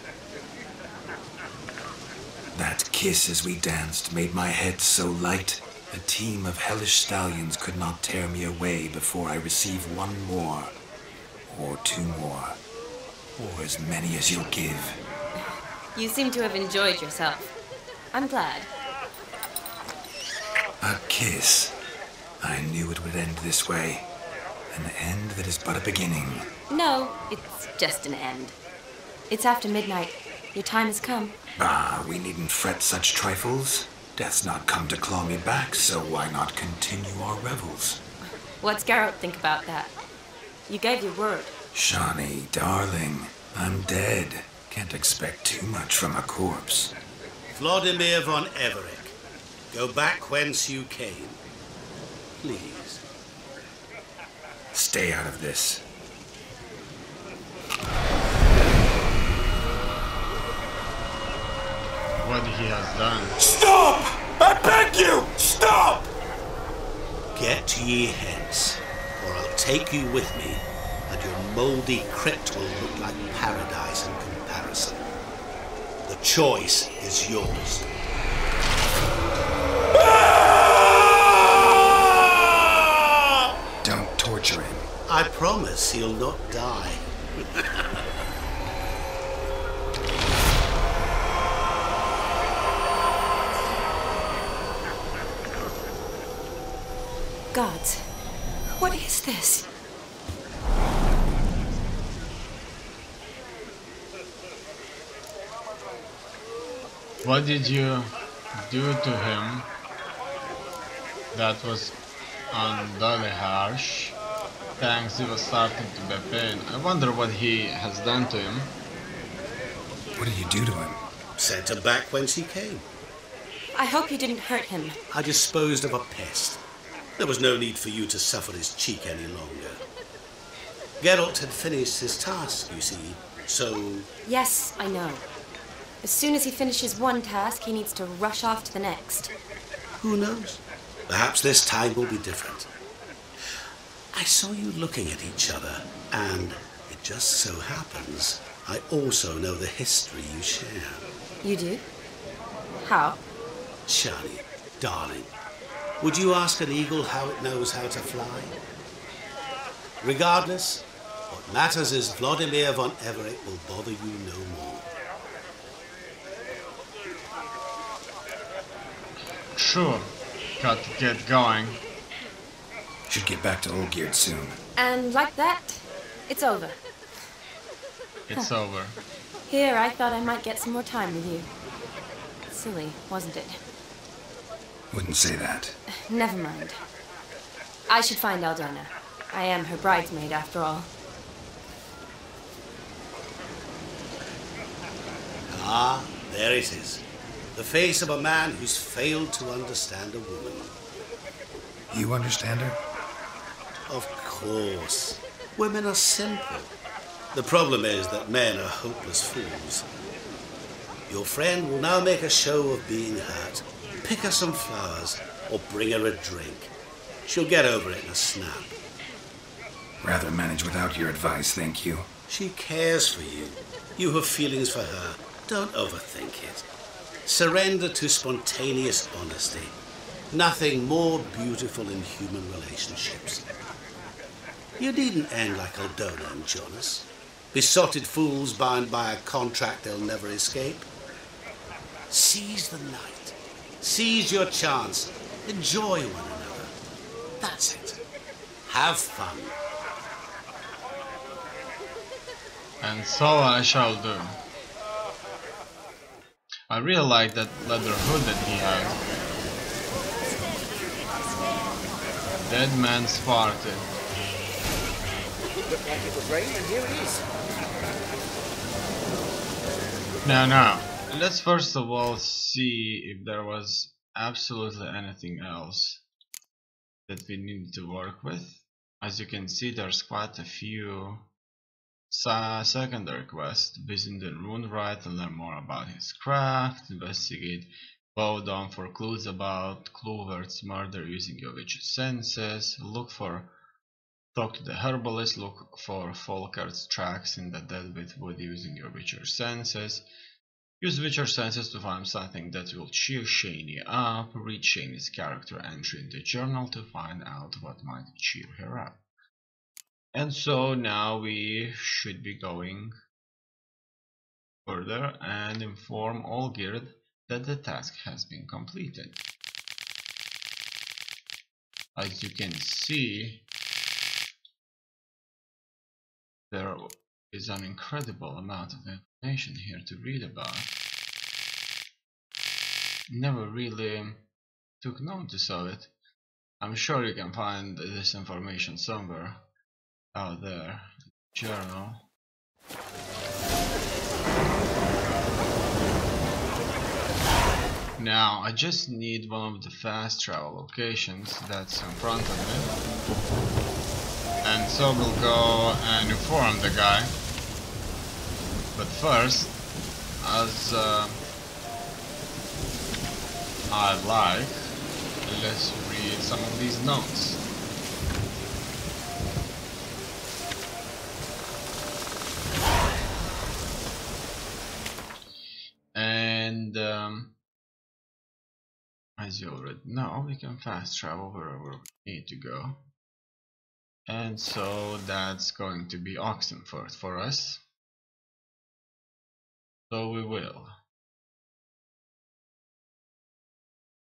That kiss as we danced made my head so light. A team of hellish stallions could not tear me away before I receive one more. Or two more. Or as many as you'll give. You seem to have enjoyed yourself. I'm glad. A kiss. I knew it would end this way. An end that is but a beginning. No, it's just an end. It's after midnight. Your time has come. Ah, we needn't fret such trifles. Death's not come to claw me back, so why not continue our revels? What's Garrett think about that? You gave your word. Shawnee, darling, I'm dead. Can't expect too much from a corpse. Vladimir von Everick, go back whence you came. Please. Stay out of this. What he has done. Stop! I beg you! Stop! Get ye hence, or I'll take you with me, and your mouldy crypt will look like paradise in comparison. The choice is yours. Don't torture him. I promise he'll not die. Gods, what is this? What did you do to him? That was unduly harsh. Thanks, he was starting to be pain. I wonder what he has done to him. What did you do to him? Sent him back whence he came. I hope you didn't hurt him. I disposed of a pest. There was no need for you to suffer his cheek any longer. Geralt had finished his task, you see, so... Yes, I know. As soon as he finishes one task, he needs to rush off to the next. Who knows? Perhaps this time will be different. I saw you looking at each other, and it just so happens I also know the history you share. You do? How? Shani, darling, would you ask an eagle how it knows how to fly? Regardless, what matters is Vladimir von Everett will bother you no more. Sure, got to get going. Should get back to Olgierd soon. And like that, it's over. It's over. Here, I thought I might get some more time with you. Silly, wasn't it? Wouldn't say that. Never mind. I should find Aldona. I am her bridesmaid, after all. Ah, there it is. The face of a man who's failed to understand a woman. You understand her? Of course. Women are simple. The problem is that men are hopeless fools. Your friend will now make a show of being hurt, pick her some flowers, or bring her a drink. She'll get over it in a snap. Rather manage without your advice, thank you. She cares for you. You have feelings for her. Don't overthink it. Surrender to spontaneous honesty. Nothing more beautiful in human relationships. You needn't end like Aldona and Jonas. Besotted fools bound by a contract they'll never escape. Seize the night. Seize your chance. Enjoy one another. That's it. Have fun. And so I shall do. I really like that leather hood that he had. Dead man's party. Looked like it would rain, and here it is. Now, let's first of all see if there was absolutely anything else that we needed to work with. As you can see, there's quite a few secondary quests. Visit the Runewright and learn more about his craft. Investigate Bowdoin for clues about Clovert's murder using your witch's senses. Talk to the herbalist. Look for Folkert's tracks in the Deadwood Wood using your witcher senses. Use witcher senses to find something that will cheer Shani up. Read Shani's character entry in the journal to find out what might cheer her up. And so now we should be going further and inform Olgierd that the task has been completed. As you can see, there is an incredible amount of information here to read about. Never really took notice of it. I'm sure you can find this information somewhere out there. Journal. Now I just need one of the fast travel locations that's in front of me, and so we'll go and inform the guy. But first, as let's read some of these notes. now we can fast travel wherever we need to go. And so that's going to be Oxenford for us. So we will.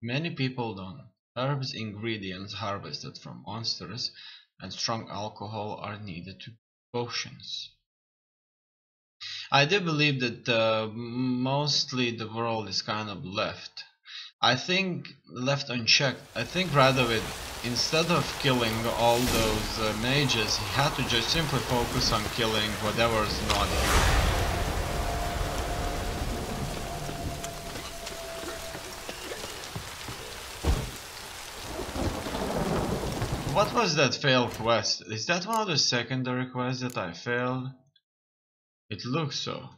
Many people don't. Herbs, ingredients harvested from monsters, and strong alcohol are needed to potions. I do believe that mostly the world is kind of left. I think left unchecked. I think rather instead of killing all those mages, he had to just simply focus on killing whatever's not here. What was that failed quest? Is that one of the secondary quests that I failed? It looks so.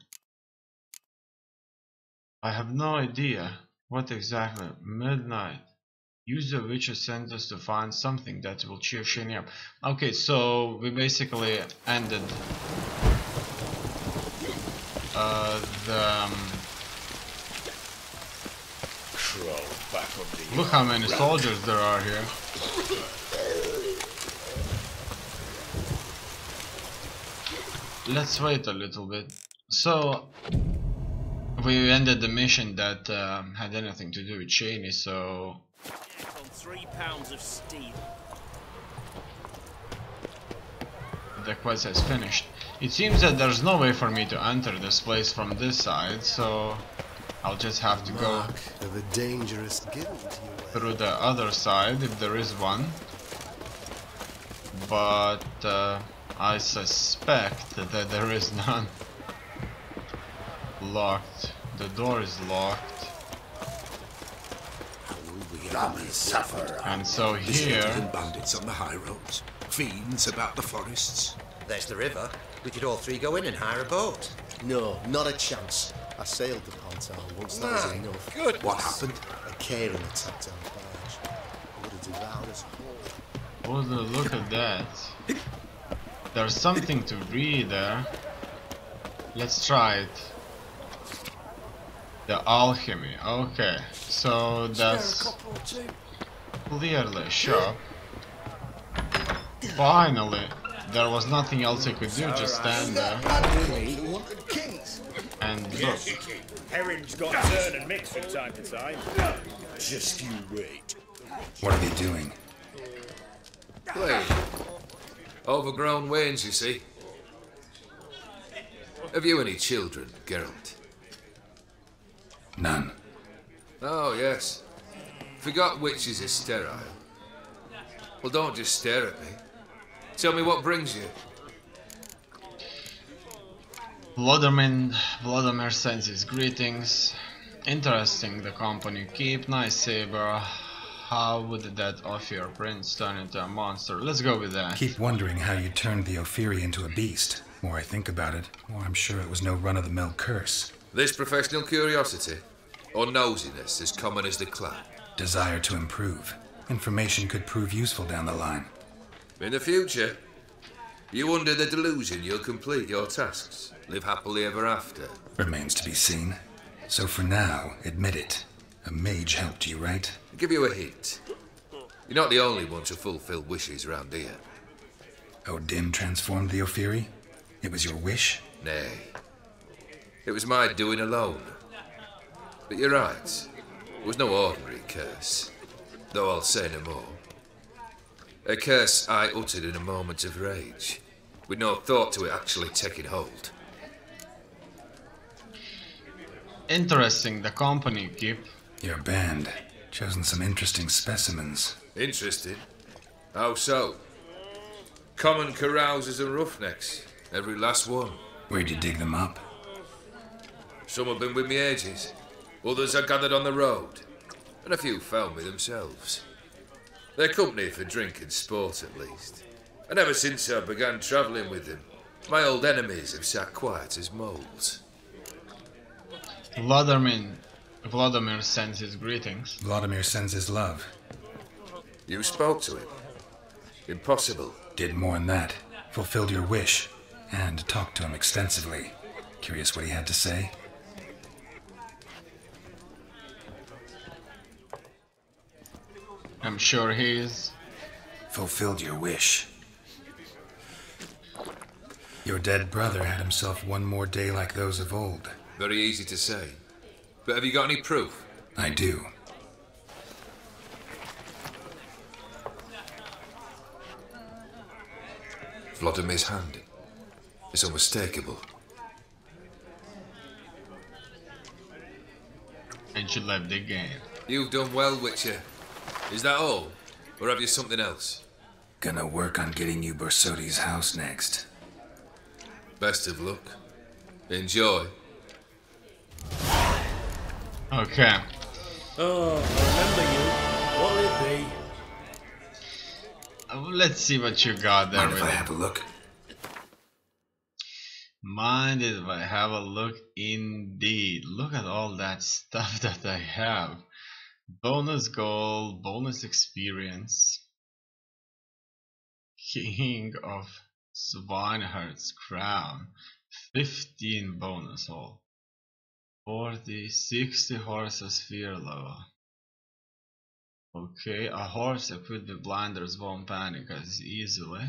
I have no idea what exactly. Midnight. Use the witch's sentence to find something that will cheer Shinny up. Okay, so we basically ended Look how many soldiers there are here. Let's wait a little bit. So we ended the mission that had anything to do with Shaney, so 3 pounds of steel. The quest has finished. It seems that there's no way for me to enter this place from this side, so I'll just have to go of a dangerous guild, through the other side if there is one. But I suspect that there is none. Locked. The door is locked. Suffer. And so here, and bandits on the high roads, fiends about the forests. There's the river. We could all three go in and hire a boat. No, not a chance. I sailed the Pontown once, that was enough. Good. What happened? A Karen attacked our barge. I would have devoured us whole. oh, look at that. There's something to read there. Let's try it. The alchemy. Okay, so that's clearly a shop. Finally, there was nothing else I could do, just stand there and look. Herring's got to turn and mix from time to time. Just you wait. What are they doing? Play. Overgrown wains, you see. Have you any children, Geralt? None. Oh, yes. Forgot witches are sterile. Well, don't just stare at me. Tell me what brings you. Vladimir sends his greetings. Interesting, the company you keep. Nice saber. How would that Ophir prince turn into a monster? Let's go with that. Keep wondering how you turned the Ophiri into a beast. The more I think about it, the more I'm sure it was no run-of-the-mill curse. This professional curiosity, or nosiness as common as the clan? Desire to improve. Information could prove useful down the line. In the future, you under the delusion you'll complete your tasks, live happily ever after. Remains to be seen. So for now, admit it. A mage helped you, right? I'll give you a hint. You're not the only one to fulfill wishes around here. Odin transformed the Ophiri? It was your wish? Nay. It was my doing alone. But you're right. It was no ordinary curse. Though I'll say no more. A curse I uttered in a moment of rage, with no thought to it actually taking hold. Interesting, the company you keep. Your band. Chosen some interesting specimens. Interesting? How so? Common carousers and roughnecks. Every last one. Where'd you dig them up? Some have been with me ages. Others I gathered on the road. And a few found me themselves. They're company for drink and sport, at least. And ever since I began travelling with them, my old enemies have sat quiet as moles. Vladimir sends his greetings. Vladimir sends his love. You spoke to him? Impossible. Did more than that. Fulfilled your wish. And talked to him extensively. Curious what he had to say? I'm sure he is. Fulfilled your wish. Your dead brother had himself one more day like those of old. Very easy to say. But have you got any proof? I do. Vladimir's hand. It's unmistakable. And you left the game. You've done well, Witcher. Is that all? Or have you something else? Gonna work on getting you Borsodi's house next. Best of luck. Enjoy. Okay. Oh, I remember you. What'll it be? Let's see what you got there. Mind if I have a look? Mind if I have a look? Indeed. Look at all that stuff that I have. Bonus gold, bonus experience. King of Swineheart's crown. 15 bonus hole. 40, 60 horses fear level. Okay, a horse equipped with blinders won't panic as easily.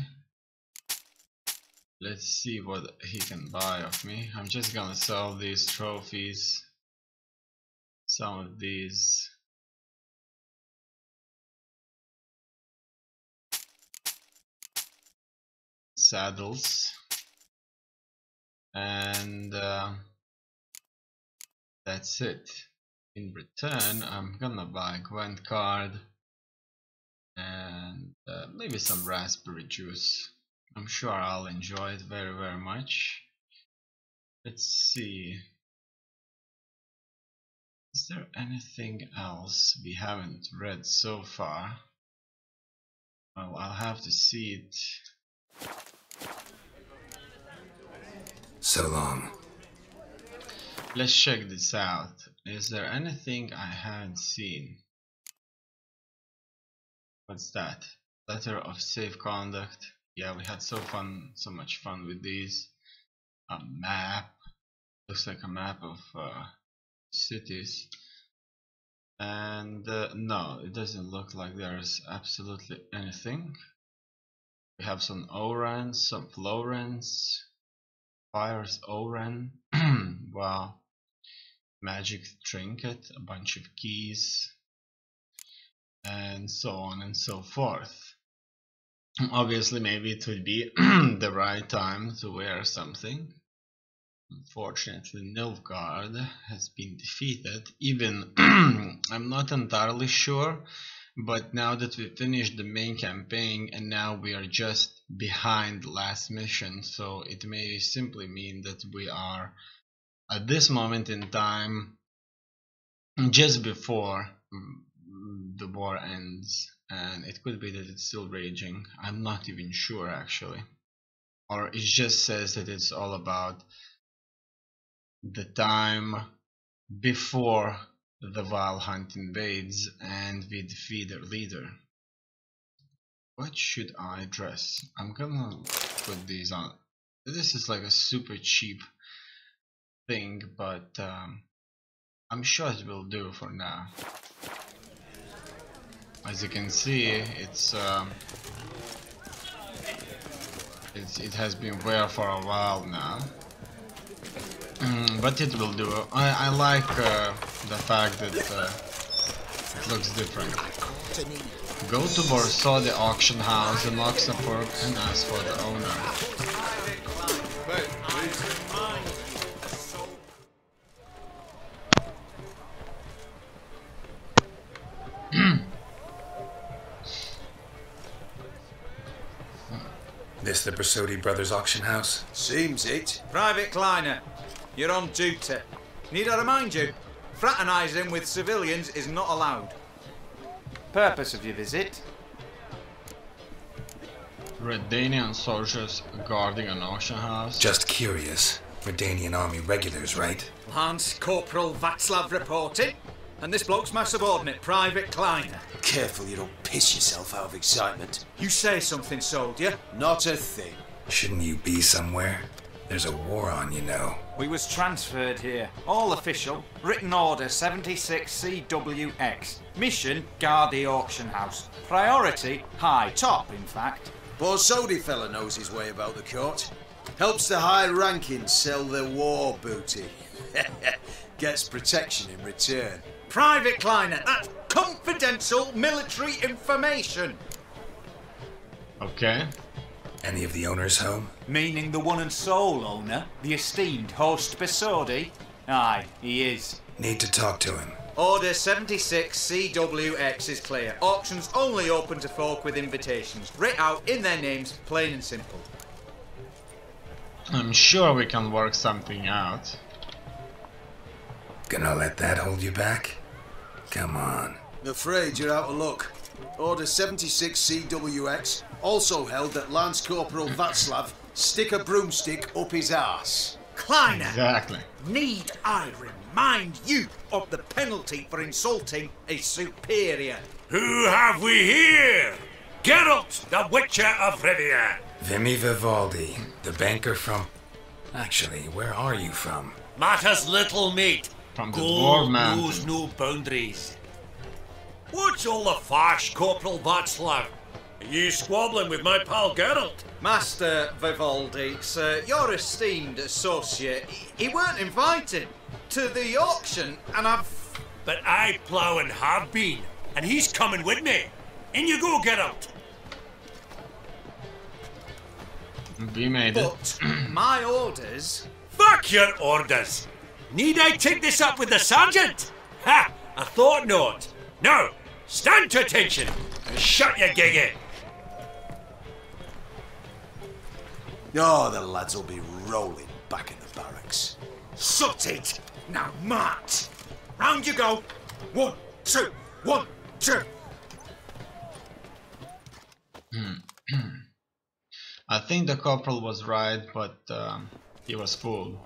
Let's see what he can buy of me. I'm just gonna sell these trophies. Some of these. Saddles. And that's it. In return, I'm gonna buy a Gwent card and maybe some raspberry juice. I'm sure I'll enjoy it very, very much. Let's see. Is there anything else we haven't read so far? Well, I'll have to see it. So long. Let's check this out. Is there anything I haven't seen? What's that? Letter of safe conduct. Yeah, we had so much fun with these. A map. Looks like a map of cities. And no, it doesn't look like there's absolutely anything. We have some Orans, some Florence, Fire's Oran. Wow. Magic trinket, a bunch of keys, and so on and so forth. Obviously, maybe it would be the right time to wear something. Unfortunately, Nilfgaard has been defeated. Even I'm not entirely sure, but now that we finished the main campaign and now we are just behind the last mission, so it may simply mean that we are at this moment in time just before the war ends, and it could be that it's still raging. I'm not even sure actually, or it just says that it's all about the time before the Vile Hunt invades and we defeat their leader. What should I dress? I'm gonna put these on. This is like a super cheap thing, but I'm sure it will do for now. As you can see, it has been wear for a while now, but it will do. I like the fact that it looks different. Go to Borsodi auction house and lock some pork and ask for the owner. This the Borsodi Brothers auction house? Seems it. Private Kleiner, you're on duty. Need I remind you, fraternising with civilians is not allowed. Purpose of your visit? Redanian soldiers guarding an auction house. Just curious. Redanian army regulars, right? Lance Corporal Václav reporting, and this bloke's my subordinate, Private Kleiner. Careful you don't piss yourself out of excitement. You say something, soldier? Not a thing. Shouldn't you be somewhere? There's a war on, you know. We was transferred here. All official. Written order 76CWX. Mission, guard the auction house. Priority, high. Top, in fact. Borsodi fella knows his way about the court. Helps the high rankings sell their war booty. Gets protection in return. Private Kleiner, that's confidential military information. Okay. Any of the owners home? Meaning the one and sole owner, the esteemed host Borsodi? Aye, he is. Need to talk to him. Order 76CWX is clear. Auctions only open to folk with invitations. Writ out in their names, plain and simple. I'm sure we can work something out. Gonna let that hold you back? Come on. I'm afraid you're out of luck. Order 76CWX also held that Lance Corporal Václav stick a broomstick up his arse. Kleiner! Exactly. Need I remind you of the penalty for insulting a superior? Who have we here? Geralt, the Witcher of Rivia. Vimy Vivaldi, the banker from... Actually, where are you from? Matters little, mate. From the Gold Dwarf Mountain. knows no boundaries. What's all the fash, Corporal Václav? Are you squabbling with my pal Geralt? Master Vivaldi, sir, your esteemed associate, he weren't invited to the auction, and I've... But I plough and have been, and he's coming with me. In you go, Geralt. We made it. But my orders... Fuck your orders. Need I take this up with the sergeant? Ha! I thought not. Now, stand to attention and shut your giggy. Oh, the lads will be rolling back in the barracks. Sut it! Now march! Round you go! 1, 2, 1, 2! I think the corporal was right, but he was fooled.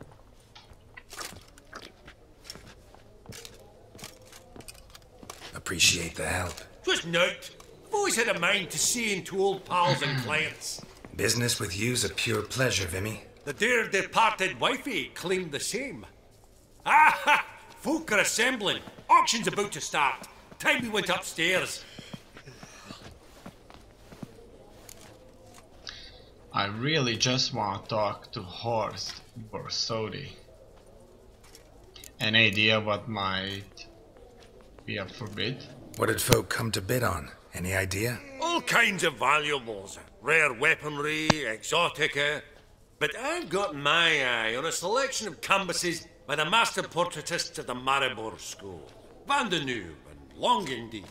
Appreciate the help. Just note, I've always had a mind to see into old pals and clients. Business with you's a pure pleasure, Vimy. The dear departed wifey claimed the same. Ah! Folk are assembling. Auction's about to start. Time we went upstairs. I really just want to talk to Horst Borsodi. An idea what might be up for bid? What did folk come to bid on? Any idea? All kinds of valuables. Rare weaponry, exotica. But I've got my eye on a selection of canvases by the master portraitists at the Maribor School. Van de Noob and Longingdeep.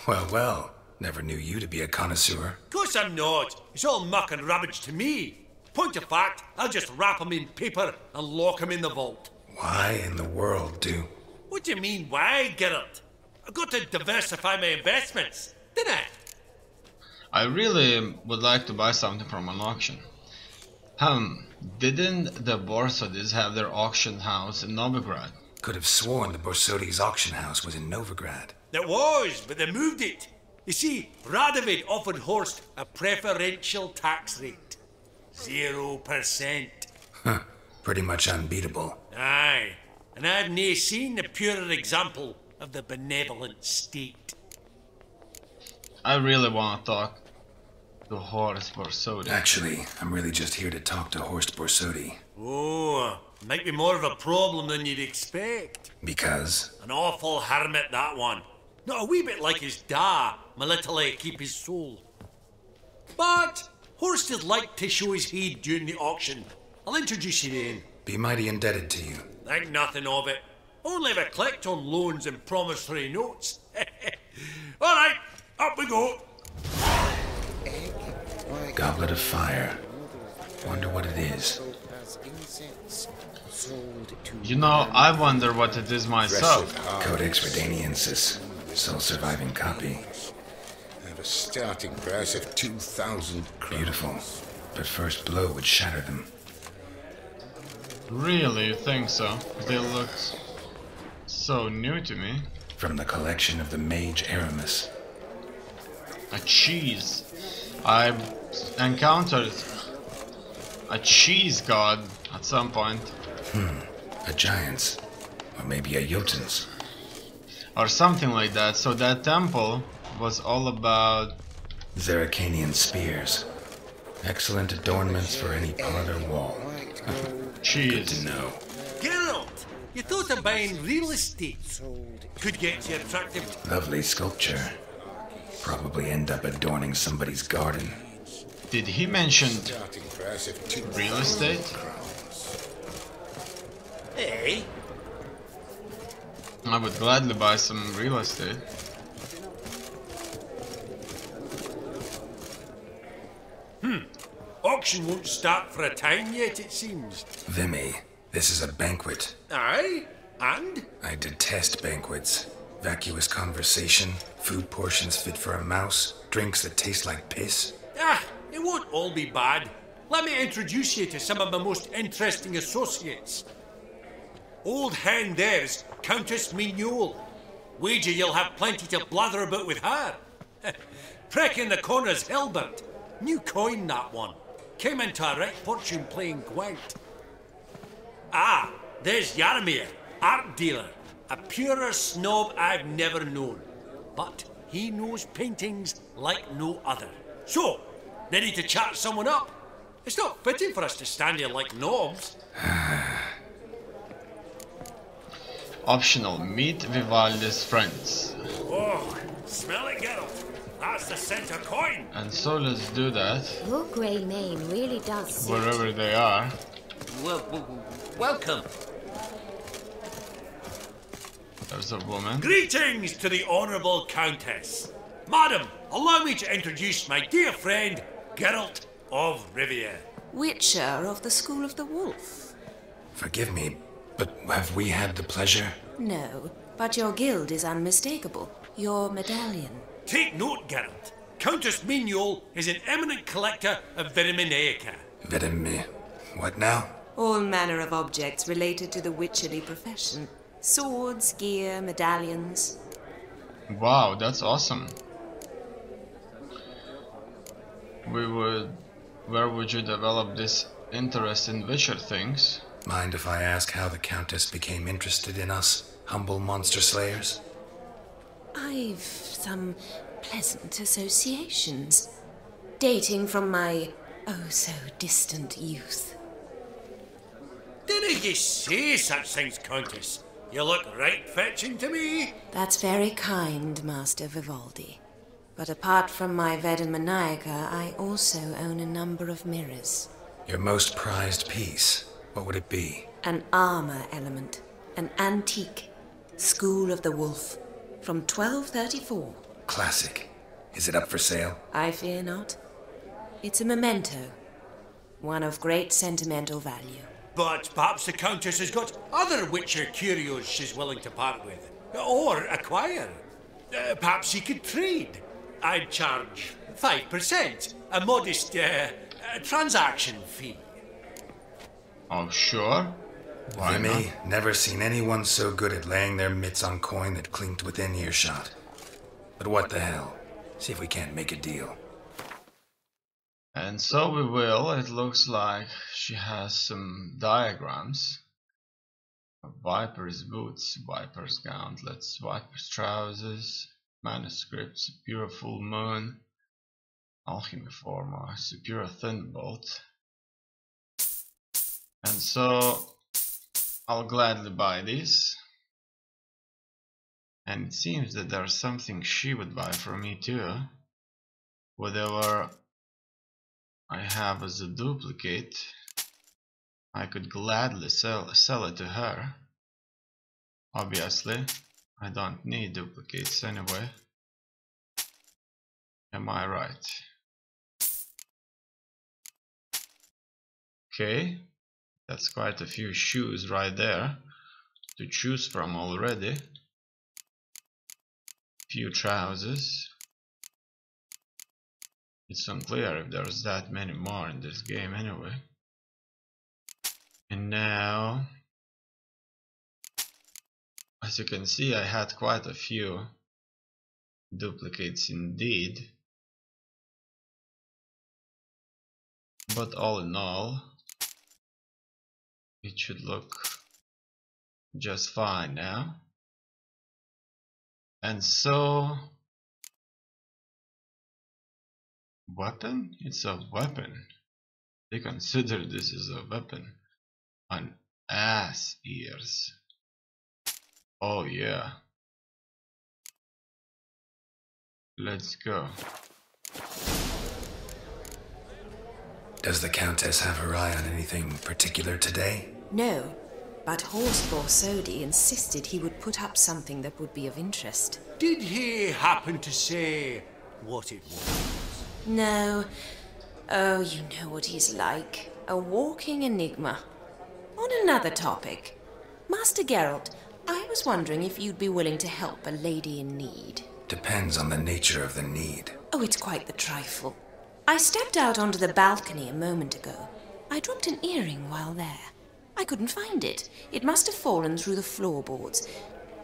Well, well. Never knew you to be a connoisseur. Of course I'm not. It's all muck and rubbish to me. Point of fact, I'll just wrap 'em in paper and lock 'em in the vault. Why in the world do? What do you mean, why, Geralt? I've got to diversify my investments, didn't I? I really would like to buy something from an auction. Didn't the Borsodis have their auction house in Novigrad? Could have sworn the Borsodi's auction house was in Novigrad. There was, but they moved it. You see, Radovid offered Horst a preferential tax rate. 0%. Huh. Pretty much unbeatable. Aye, and I've nae seen a purer example of the benevolent state. I really want to talk to Horst Borsodi. Actually, I'm really just here to talk to Horst Borsodi. Oh, might be more of a problem than you'd expect. Because? An awful hermit, that one. Not a wee bit like his da, military keep his soul. But Horst would like to show his heed during the auction. I'll introduce you in. Be mighty indebted to you. Think nothing of it. Only if I collect on loans and promissory notes. All right, up we go. Goblet of fire. Wonder what it is. You know, I wonder what it is myself. Codex Redaniensis. Sole surviving copy. I have a starting price of 2,000 crowns. Beautiful. But first blow would shatter them. Really, you think so? They look so new to me. From the collection of the mage Aramis. A cheese. I've encountered a cheese god at some point. A giant's. Or maybe a Jotun's. Or something like that. So that temple was all about Zeracanian spears. Excellent adornments for any parlor wall. Good to know. Geralt, you thought of buying real estate. Could get you attractive. Lovely sculpture. Probably end up adorning somebody's garden. Did he mention real estate? Hey? I would gladly buy some real estate. Auction won't start for a time yet, it seems. Vimy, this is a banquet. Aye? And? I detest banquets. Vacuous conversation, food portions fit for a mouse, drinks that taste like piss. Ah, it won't all be bad. Let me introduce you to some of my most interesting associates. Old hen there's Countess Mignole. Wager you'll have plenty to blather about with her. Prick in the corner's Hilbert. New coin, that one. Came into a right fortune playing Gwent. Ah, there's Yarmir, art dealer. A purer snob I've never known. But he knows paintings like no other. So, ready to chat someone up? It's not fitting for us to stand here like knobs. Optional, meet Vivaldi's friends. Oh, smell it, Geralt. That's the center coin. And so let's do that. Your grey mane really does suit. Wherever they are. Welcome. There's a woman. Greetings to the Honourable Countess. Madam, allow me to introduce my dear friend, Geralt of Rivia. Witcher of the School of the Wolf. Forgive me, but have we had the pleasure? No, but your guild is unmistakable. Your medallion. Take note, Geralt. Countess Mignole is an eminent collector of Viriminaica. What now? All manner of objects related to the witcherly profession. Swords, gear, medallions. Wow, that's awesome. Where would you develop this interest in witcher things? Mind if I ask how the Countess became interested in us, humble monster slayers? I've some pleasant associations, dating from my oh-so-distant youth. Didn't you say such things, Countess? You look right fetching to me. That's very kind, Master Vivaldi. But apart from my Viriminaica, I also own a number of mirrors. Your most prized piece, what would it be? An armor element, an antique, School of the Wolf, from 1234. Classic. Is it up for sale? I fear not. It's a memento, one of great sentimental value. But perhaps the Countess has got other Witcher curios she's willing to part with. Or acquire. Perhaps she could trade. I'd charge 5%, a modest transaction fee. Oh, sure. Why not? Vimy, never seen anyone so good at laying their mitts on coin that clinked within earshot. But what the hell? See if we can't make a deal. And so we will. It looks like she has some diagrams. Viper's boots, Viper's gauntlets, Viper's trousers, manuscripts, pure full moon, alchemy forma, superior thunderbolt. And so I'll gladly buy these. And it seems that there's something she would buy for me too. Whatever I have as a duplicate, I could gladly sell it to her. Obviously, I don't need duplicates anyway. Am I right? Okay, that's quite a few shoes right there to choose from already. Few trousers. It's unclear if there's that many more in this game anyway. And now, as you can see, I had quite a few duplicates indeed. But all in all, It should look just fine now. And so, weapon? It's a weapon. They consider this as a weapon. An ass ears. Oh yeah. Let's go. Does the Countess have her eye on anything particular today? No, but Horse Borsodi insisted he would put up something that would be of interest. Did he happen to say what it was? No. Oh, you know what he's like. A walking enigma. On another topic. Master Geralt, I was wondering if you'd be willing to help a lady in need. Depends on the nature of the need. Oh, it's quite the trifle. I stepped out onto the balcony a moment ago. I dropped an earring while there. I couldn't find it. It must have fallen through the floorboards.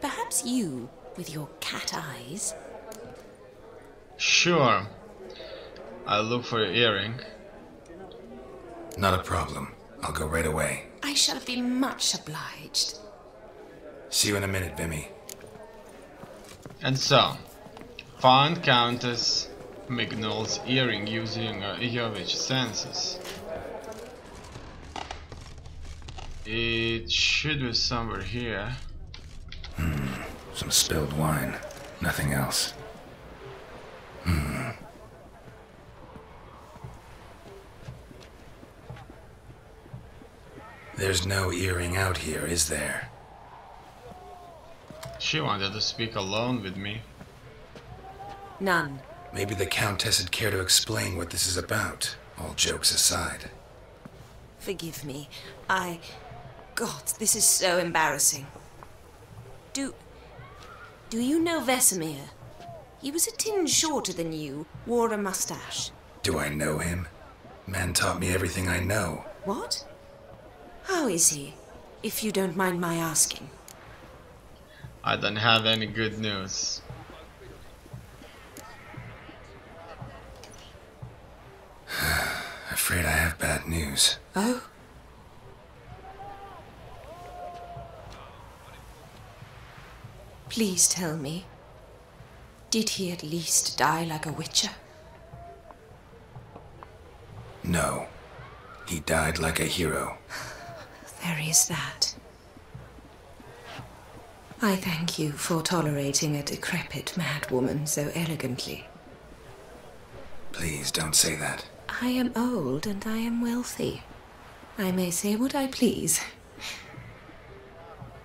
Perhaps you, with your cat eyes. Sure. I'll look for your earring. Not a problem. I'll go right away. I shall be much obliged. See you in a minute, Vimy. And so, found Countess Mignol's earring using Yovich senses. It should be somewhere here. Some spilled wine. Nothing else. There's no earring out here, is there? She wanted to speak alone with me. None. Maybe the Countess would care to explain what this is about, all jokes aside. Forgive me. God, this is so embarrassing. Do you know Vesemir? He was a tinge shorter than you, wore a mustache. Do I know him? Man taught me everything I know. What? How is he, if you don't mind my asking? I don't have any good news. Afraid I have bad news. Oh? Please tell me, did he at least die like a witcher? No. He died like a hero. There is that. I thank you for tolerating a decrepit madwoman so elegantly. Please don't say that. I am old and I am wealthy. I may say what I please.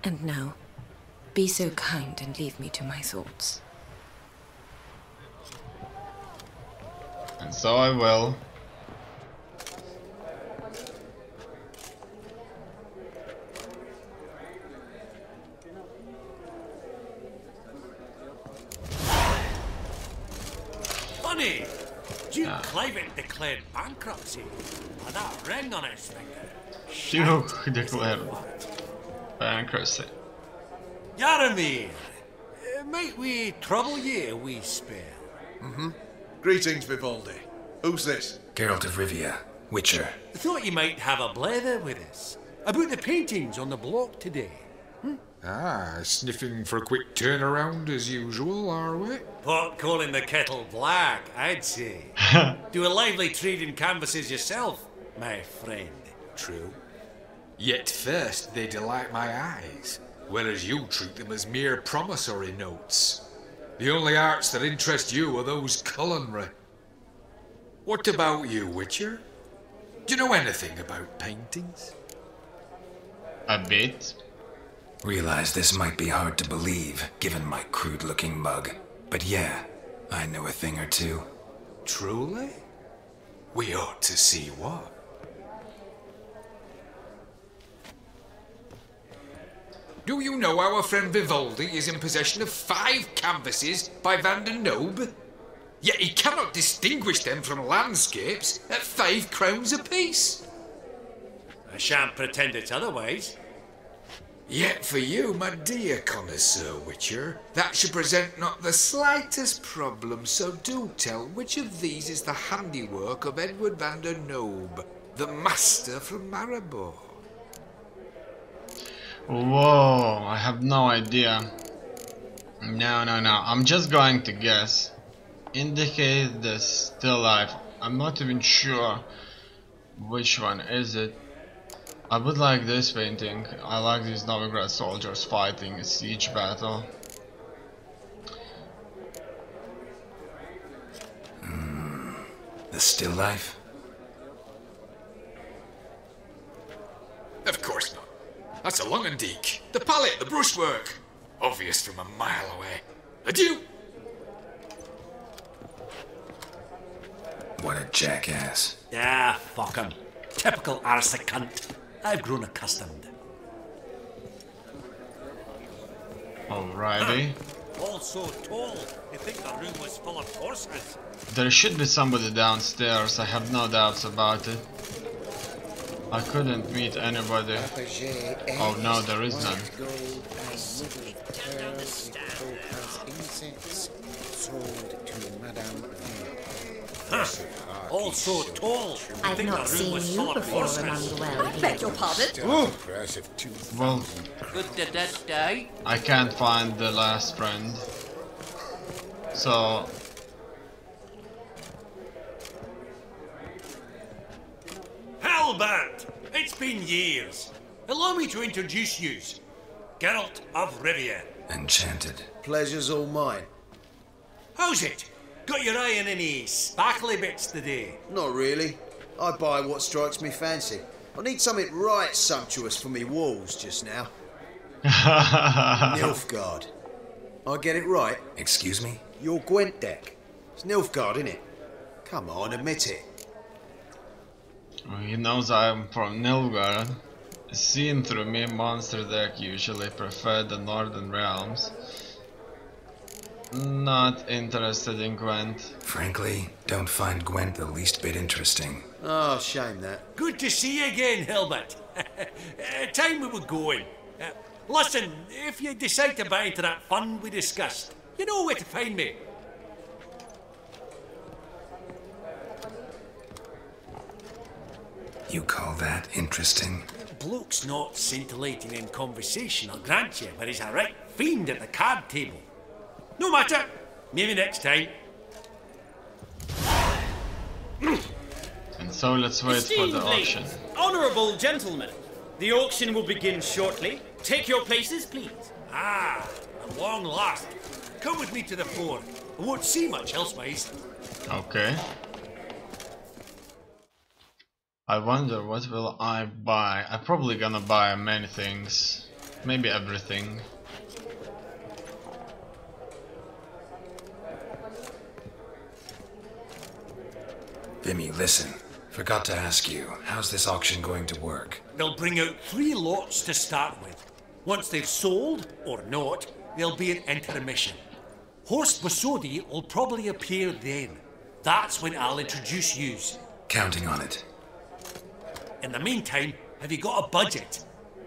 And now, be so kind and leave me to my thoughts. And so I will. Funny! Duke Cliven declared bankruptcy. With that ring on his finger. Duke declared bankruptcy. Yaramir, might we trouble ye a wee spell? Greetings, Vivaldi. Who's this? Geralt of Rivia, Witcher. Thought you might have a blether with us. About the paintings on the block today. Ah, sniffing for a quick turnaround as usual, are we? Pot calling the kettle black, I'd say. Do a lively trade in canvases yourself, my friend. True. Yet first they delight my eyes, whereas you treat them as mere promissory notes. The only arts that interest you are those culinary. What about you, Witcher? Do you know anything about paintings? A bit. Realize this might be hard to believe, given my crude-looking mug. But yeah, I know a thing or two. Truly? We ought to see what. Do you know our friend Vivaldi is in possession of 5 canvases by Van der Nobe? Yet he cannot distinguish them from landscapes at 5 crowns apiece. I shan't pretend it's otherwise. Yet for you, my dear connoisseur Witcher, that should present not the slightest problem, so do tell which of these is the handiwork of Edward van der Nobe, the master from Maribor. Whoa, I have no idea. No, I'm just going to guess. Indicate the still life. I'm not even sure which one is it. I would like this painting. I like these Novigrad soldiers fighting a siege battle. The still life? Of course not. That's a Lungendeek. The palette, the brushwork. Obvious from a mile away. Adieu! What a jackass. Ah, fuck him. Typical arse cunt. I've grown accustomed. Alrighty. All so tall, you think the room was full of horses. There should be somebody downstairs, I have no doubts about it. I couldn't meet anybody. Oh no, there is none. All so tall. I've not seen you before among the well. I beg your pardon? Well, Good to dead day. I can't find the last friend. So... Halbert! It's been years. Allow me to introduce you. Geralt of Rivia. Enchanted. Pleasure's all mine. How's it? Got your eye on any sparkly bits today? Not really. I buy what strikes me fancy. I need something right sumptuous for me walls just now. Nilfgaard. I get it right? Excuse me? Your Gwent deck. It's Nilfgaard, innit? Come on, admit it. He knows I'm from Nilfgaard. Seen through me, monster deck usually prefer the Northern Realms. Not interested in Gwent. Frankly, don't find Gwent the least bit interesting. Oh, shame that. Good to see you again, Hilbert. Time we were going. Listen, if you decide to buy into that fund we discussed, you know where to find me. You call that interesting? Bloke's not scintillating in conversation, I'll grant you, but he's a right fiend at the card table. No matter. Maybe next time. And so let's wait for the auction. Honourable gentlemen, the auction will begin shortly. Take your places, please. Ah, at long last. Come with me to the fore. I won't see much elsewise. Okay. I wonder what will I buy. I'm probably gonna buy many things. Maybe everything. Vimy, listen. Forgot to ask you, how's this auction going to work? They'll bring out 3 lots to start with. Once they've sold, or not, there'll be an intermission. Horst Bosodi will probably appear then. That's when I'll introduce yous. Counting on it. In the meantime, have you got a budget?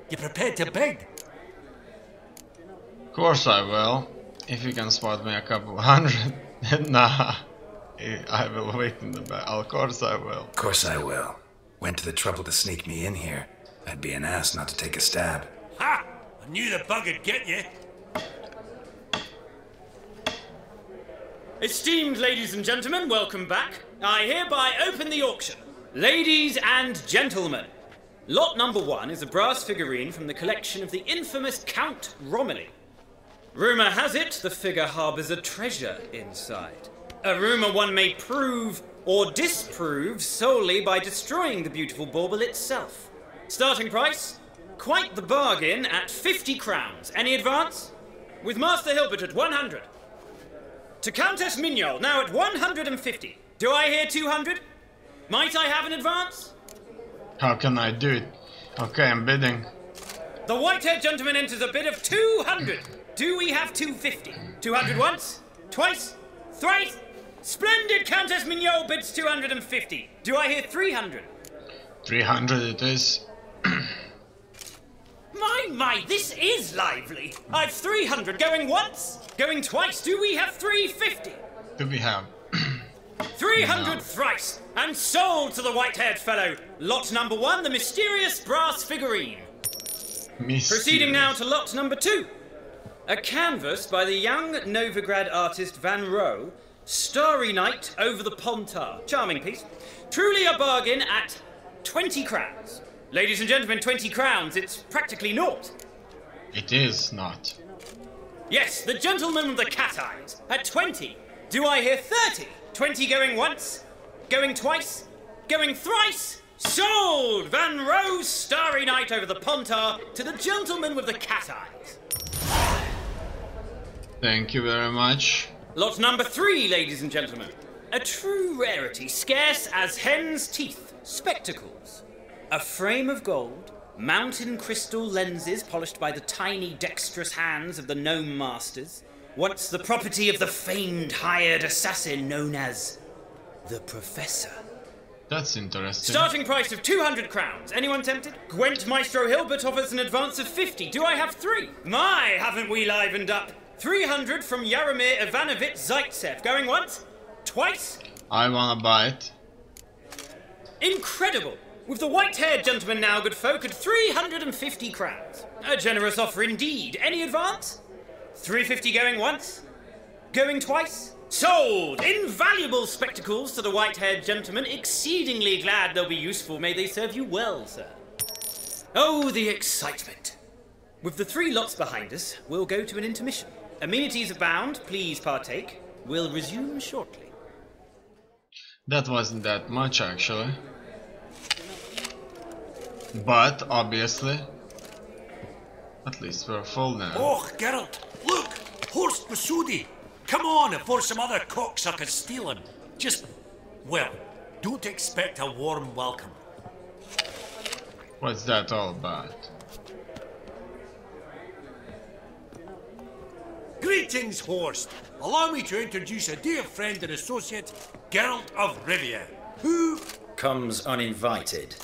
You prepared to bid? Of course I will. If you can spot me a couple hundred. Nah. I will wait in the back. Of course I will. Of course I will. Went to the trouble to sneak me in here. I'd be an ass not to take a stab. Ha! I knew the bug'd get you. Esteemed ladies and gentlemen, welcome back. I hereby open the auction. Ladies and gentlemen, lot number 1 is a brass figurine from the collection of the infamous Count Romilly. Rumour has it the figure harbours a treasure inside. A rumour one may prove or disprove solely by destroying the beautiful bauble itself. Starting price? Quite the bargain at 50 crowns. Any advance? With Master Hilbert at 100. To Countess Mignol, now at 150. Do I hear 200? Might I have an advance? How can I do it? Okay, I'm bidding. The white-haired gentleman enters a bid of 200. Do we have 250? 200 once? Twice? Thrice? Splendid! Countess Mignol bids 250. Do I hear 300? 300 it is. My, this is lively. I've 300 going once, going twice. Do we have 350? Do we have? 300 No. thrice, and sold to the white-haired fellow. Lot number 1, the mysterious brass figurine. Proceeding now to lot number 2. A canvas by the young Novigrad artist Van Rohe, Starry Night over the Pontar. Charming piece. Truly a bargain at 20 crowns. Ladies and gentlemen, 20 crowns, it's practically naught. It is not. Yes, the gentleman with the cat eyes, at 20. Do I hear 30? 20 going once, going twice, going thrice? Sold! Van Rohe's Starry Night over the Pontar to the gentleman with the cat eyes. Thank you very much. Lot number 3, ladies and gentlemen. A true rarity, scarce as hen's teeth. Spectacles. A frame of gold, mountain crystal lenses polished by the tiny dexterous hands of the gnome masters. Once the property of the famed hired assassin known as the Professor. That's interesting. Starting price of 200 crowns. Anyone tempted? Gwent Maestro Hilbert offers an advance of 50. Do I have 3? My, haven't we livened up? 300 from Yaromir Ivanovich Zaitsev. Going once? Twice? I wanna buy it. Incredible! With the white-haired gentleman now, good folk, at 350 crowns. A generous offer indeed. Any advance? 350 going once? Going twice? Sold! Invaluable spectacles to the white-haired gentleman. Exceedingly glad they'll be useful. May they serve you well, sir. Oh, the excitement. With the 3 lots behind us, we'll go to an intermission. Amenities abound. Please partake. We'll resume shortly. That wasn't that much, actually. But, obviously, at least we're full now. Oh, Geralt, look! Horst Masudi! Come on, before some other cocksuckers steal him. Just, well, don't expect a warm welcome. What's that all about? Greetings, Horst. Allow me to introduce a dear friend and associate, Geralt of Rivia, who comes uninvited.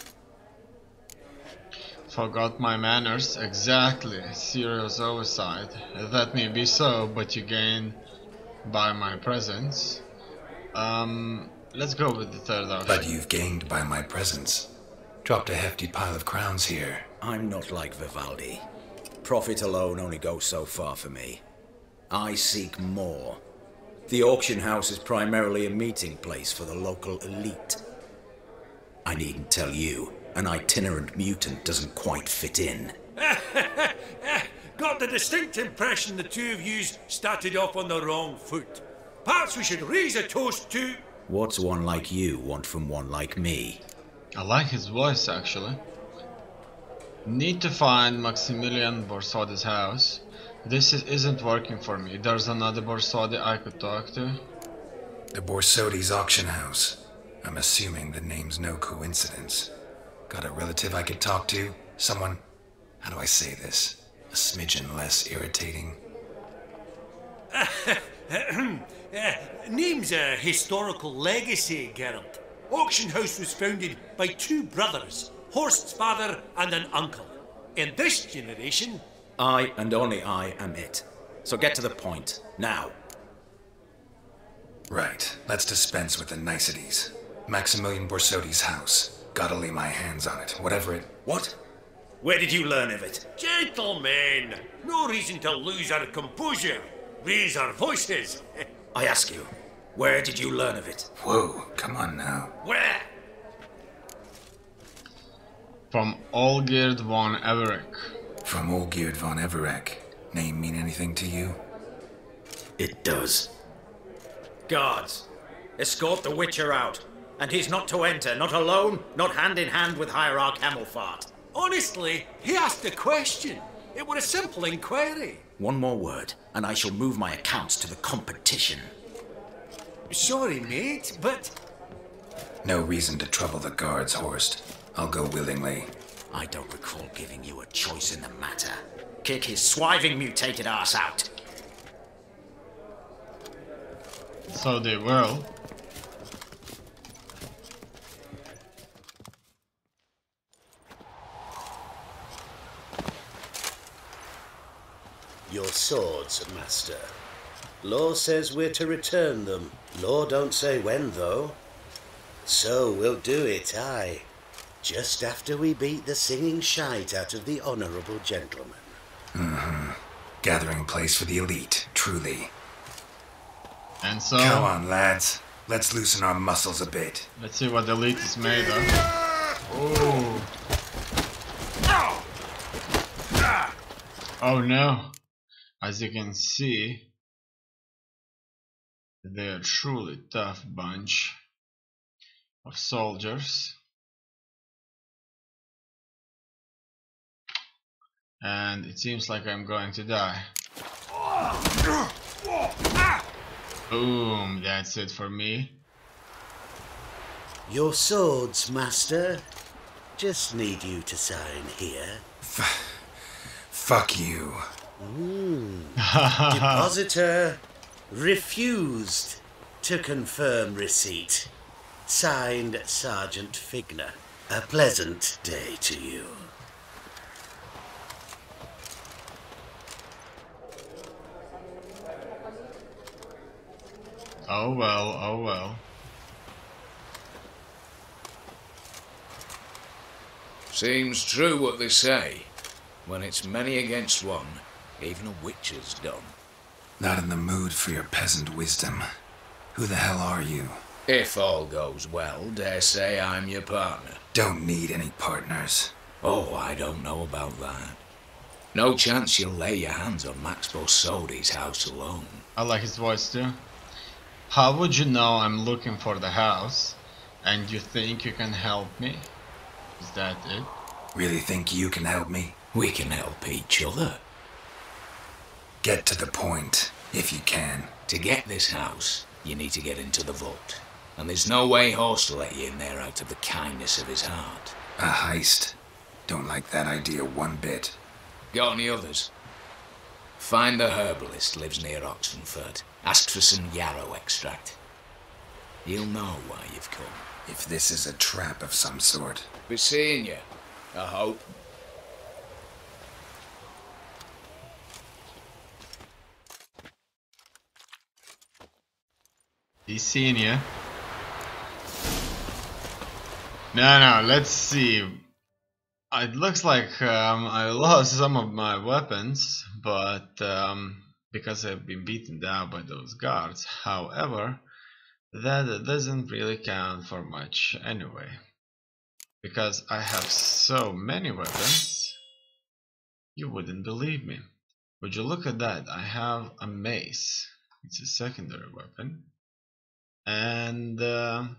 Forgot my manners. Exactly. Serious oversight. That may be so, but you gain by my presence. Let's go with the third option. But you've gained by my presence. Dropped a hefty pile of crowns here. I'm not like Vivaldi. Profit alone only goes so far for me. I seek more. The auction house is primarily a meeting place for the local elite. I needn't tell you, an itinerant mutant doesn't quite fit in. got the distinct impression the two of yous started off on the wrong foot. Perhaps we should raise a toast to... What's one like you want from one like me? I like his voice, actually. Need to find Maximilian Borsodi's house. This isn't working for me. There's another Borsodi I could talk to. The Borsodi's auction house. I'm assuming the name's no coincidence. Got a relative I could talk to? Someone, how do I say this? A smidgen less irritating. Name's a historical legacy, Geralt. Auction house was founded by two brothers, Horst's father and an uncle. In this generation... I and only I am it. So get to the point, now. Right, let's dispense with the niceties. Maximilian Borsodi's house. Gotta lay my hands on it, whatever it... What? Where did you learn of it? Gentlemen, no reason to lose our composure. Raise our voices. I ask you, where did you learn of it? Whoa, come on now. Where? From Olgierd von Everec. From Olgierd von Everec. Name mean anything to you? It does. Guards, escort the Witcher out. And he's not to enter, not alone, not hand in hand with Hierarch Hamilfart. Honestly, he asked a question. It was a simple inquiry. One more word, and I shall move my accounts to the competition. Sorry, mate, but... No reason to trouble the guards, Horst. I'll go willingly. I don't recall giving you a choice in the matter. Kick his swiving mutated ass out. So they will. Your swords, master. Law says we're to return them. Law don't say when, though. So we'll do it, aye. Just after we beat the singing shite out of the honourable gentleman. Mm-hmm. Gathering place for the elite, truly. And so... Come on, lads. Let's loosen our muscles a bit. Let's see what the elite is made of. Ooh. Oh no. As you can see, they're a truly tough bunch of soldiers. And it seems like I'm going to die. Boom, that's it for me. Your swords, master. Just need you to sign here. Fuck you. Depositor refused to confirm receipt. Signed, Sergeant Figner. A pleasant day to you. Oh well, oh well. Seems true what they say. When it's many against one, even a witch is done. Not in the mood for your peasant wisdom. Who the hell are you? If all goes well, dare say I'm your partner. Don't need any partners. Oh, I don't know about that. No chance you'll lay your hands on Max Borsodi's house alone. I like his voice too. How would you know I'm looking for the house and you think you can help me? Is that it? Really think you can help me? We can help each other. Get to the point, if you can. To get this house, you need to get into the vault. And there's no way Horst will let you in there out of the kindness of his heart. A heist? Don't like that idea one bit. Got any others? Find the herbalist lives near Oxenford. Ask for some yarrow extract. He'll know why you've come. If this is a trap of some sort. Be seeing you, I hope. He's seeing you. No, let's see. It looks like I lost some of my weapons, but because I've been beaten down by those guards. However, that doesn't really count for much anyway, because I have so many weapons, you wouldn't believe me. Would you look at that? I have a mace. It's a secondary weapon. And a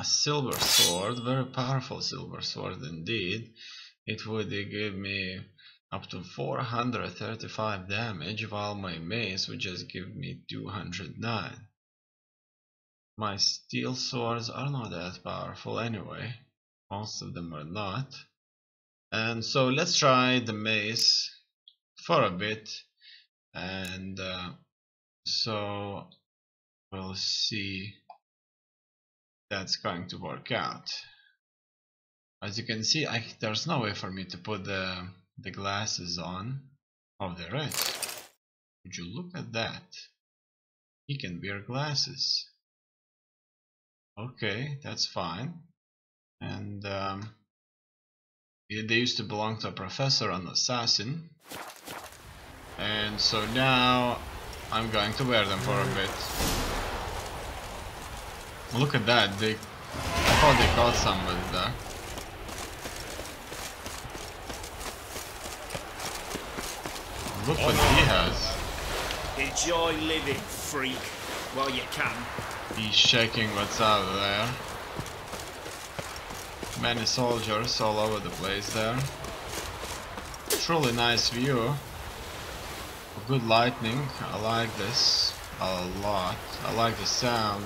silver sword, very powerful silver sword indeed. It would give me up to 435 damage, while my mace would just give me 209. My steel swords are not that powerful anyway, most of them are not. And so let's try the mace for a bit, and so we'll see that's going to work out. As you can see, there's no way for me to put the glasses on. Oh, there is. Would you look at that? He can wear glasses. Okay, that's fine. And they used to belong to a professor, an assassin. And so now I'm going to wear them for a bit. Look at that, I thought they caught somebody there. Look what he has. Enjoy living, freak, while you can. He's checking what's out there. Many soldiers all over the place there. Truly nice view. Good lightning, I like this a lot. I like the sound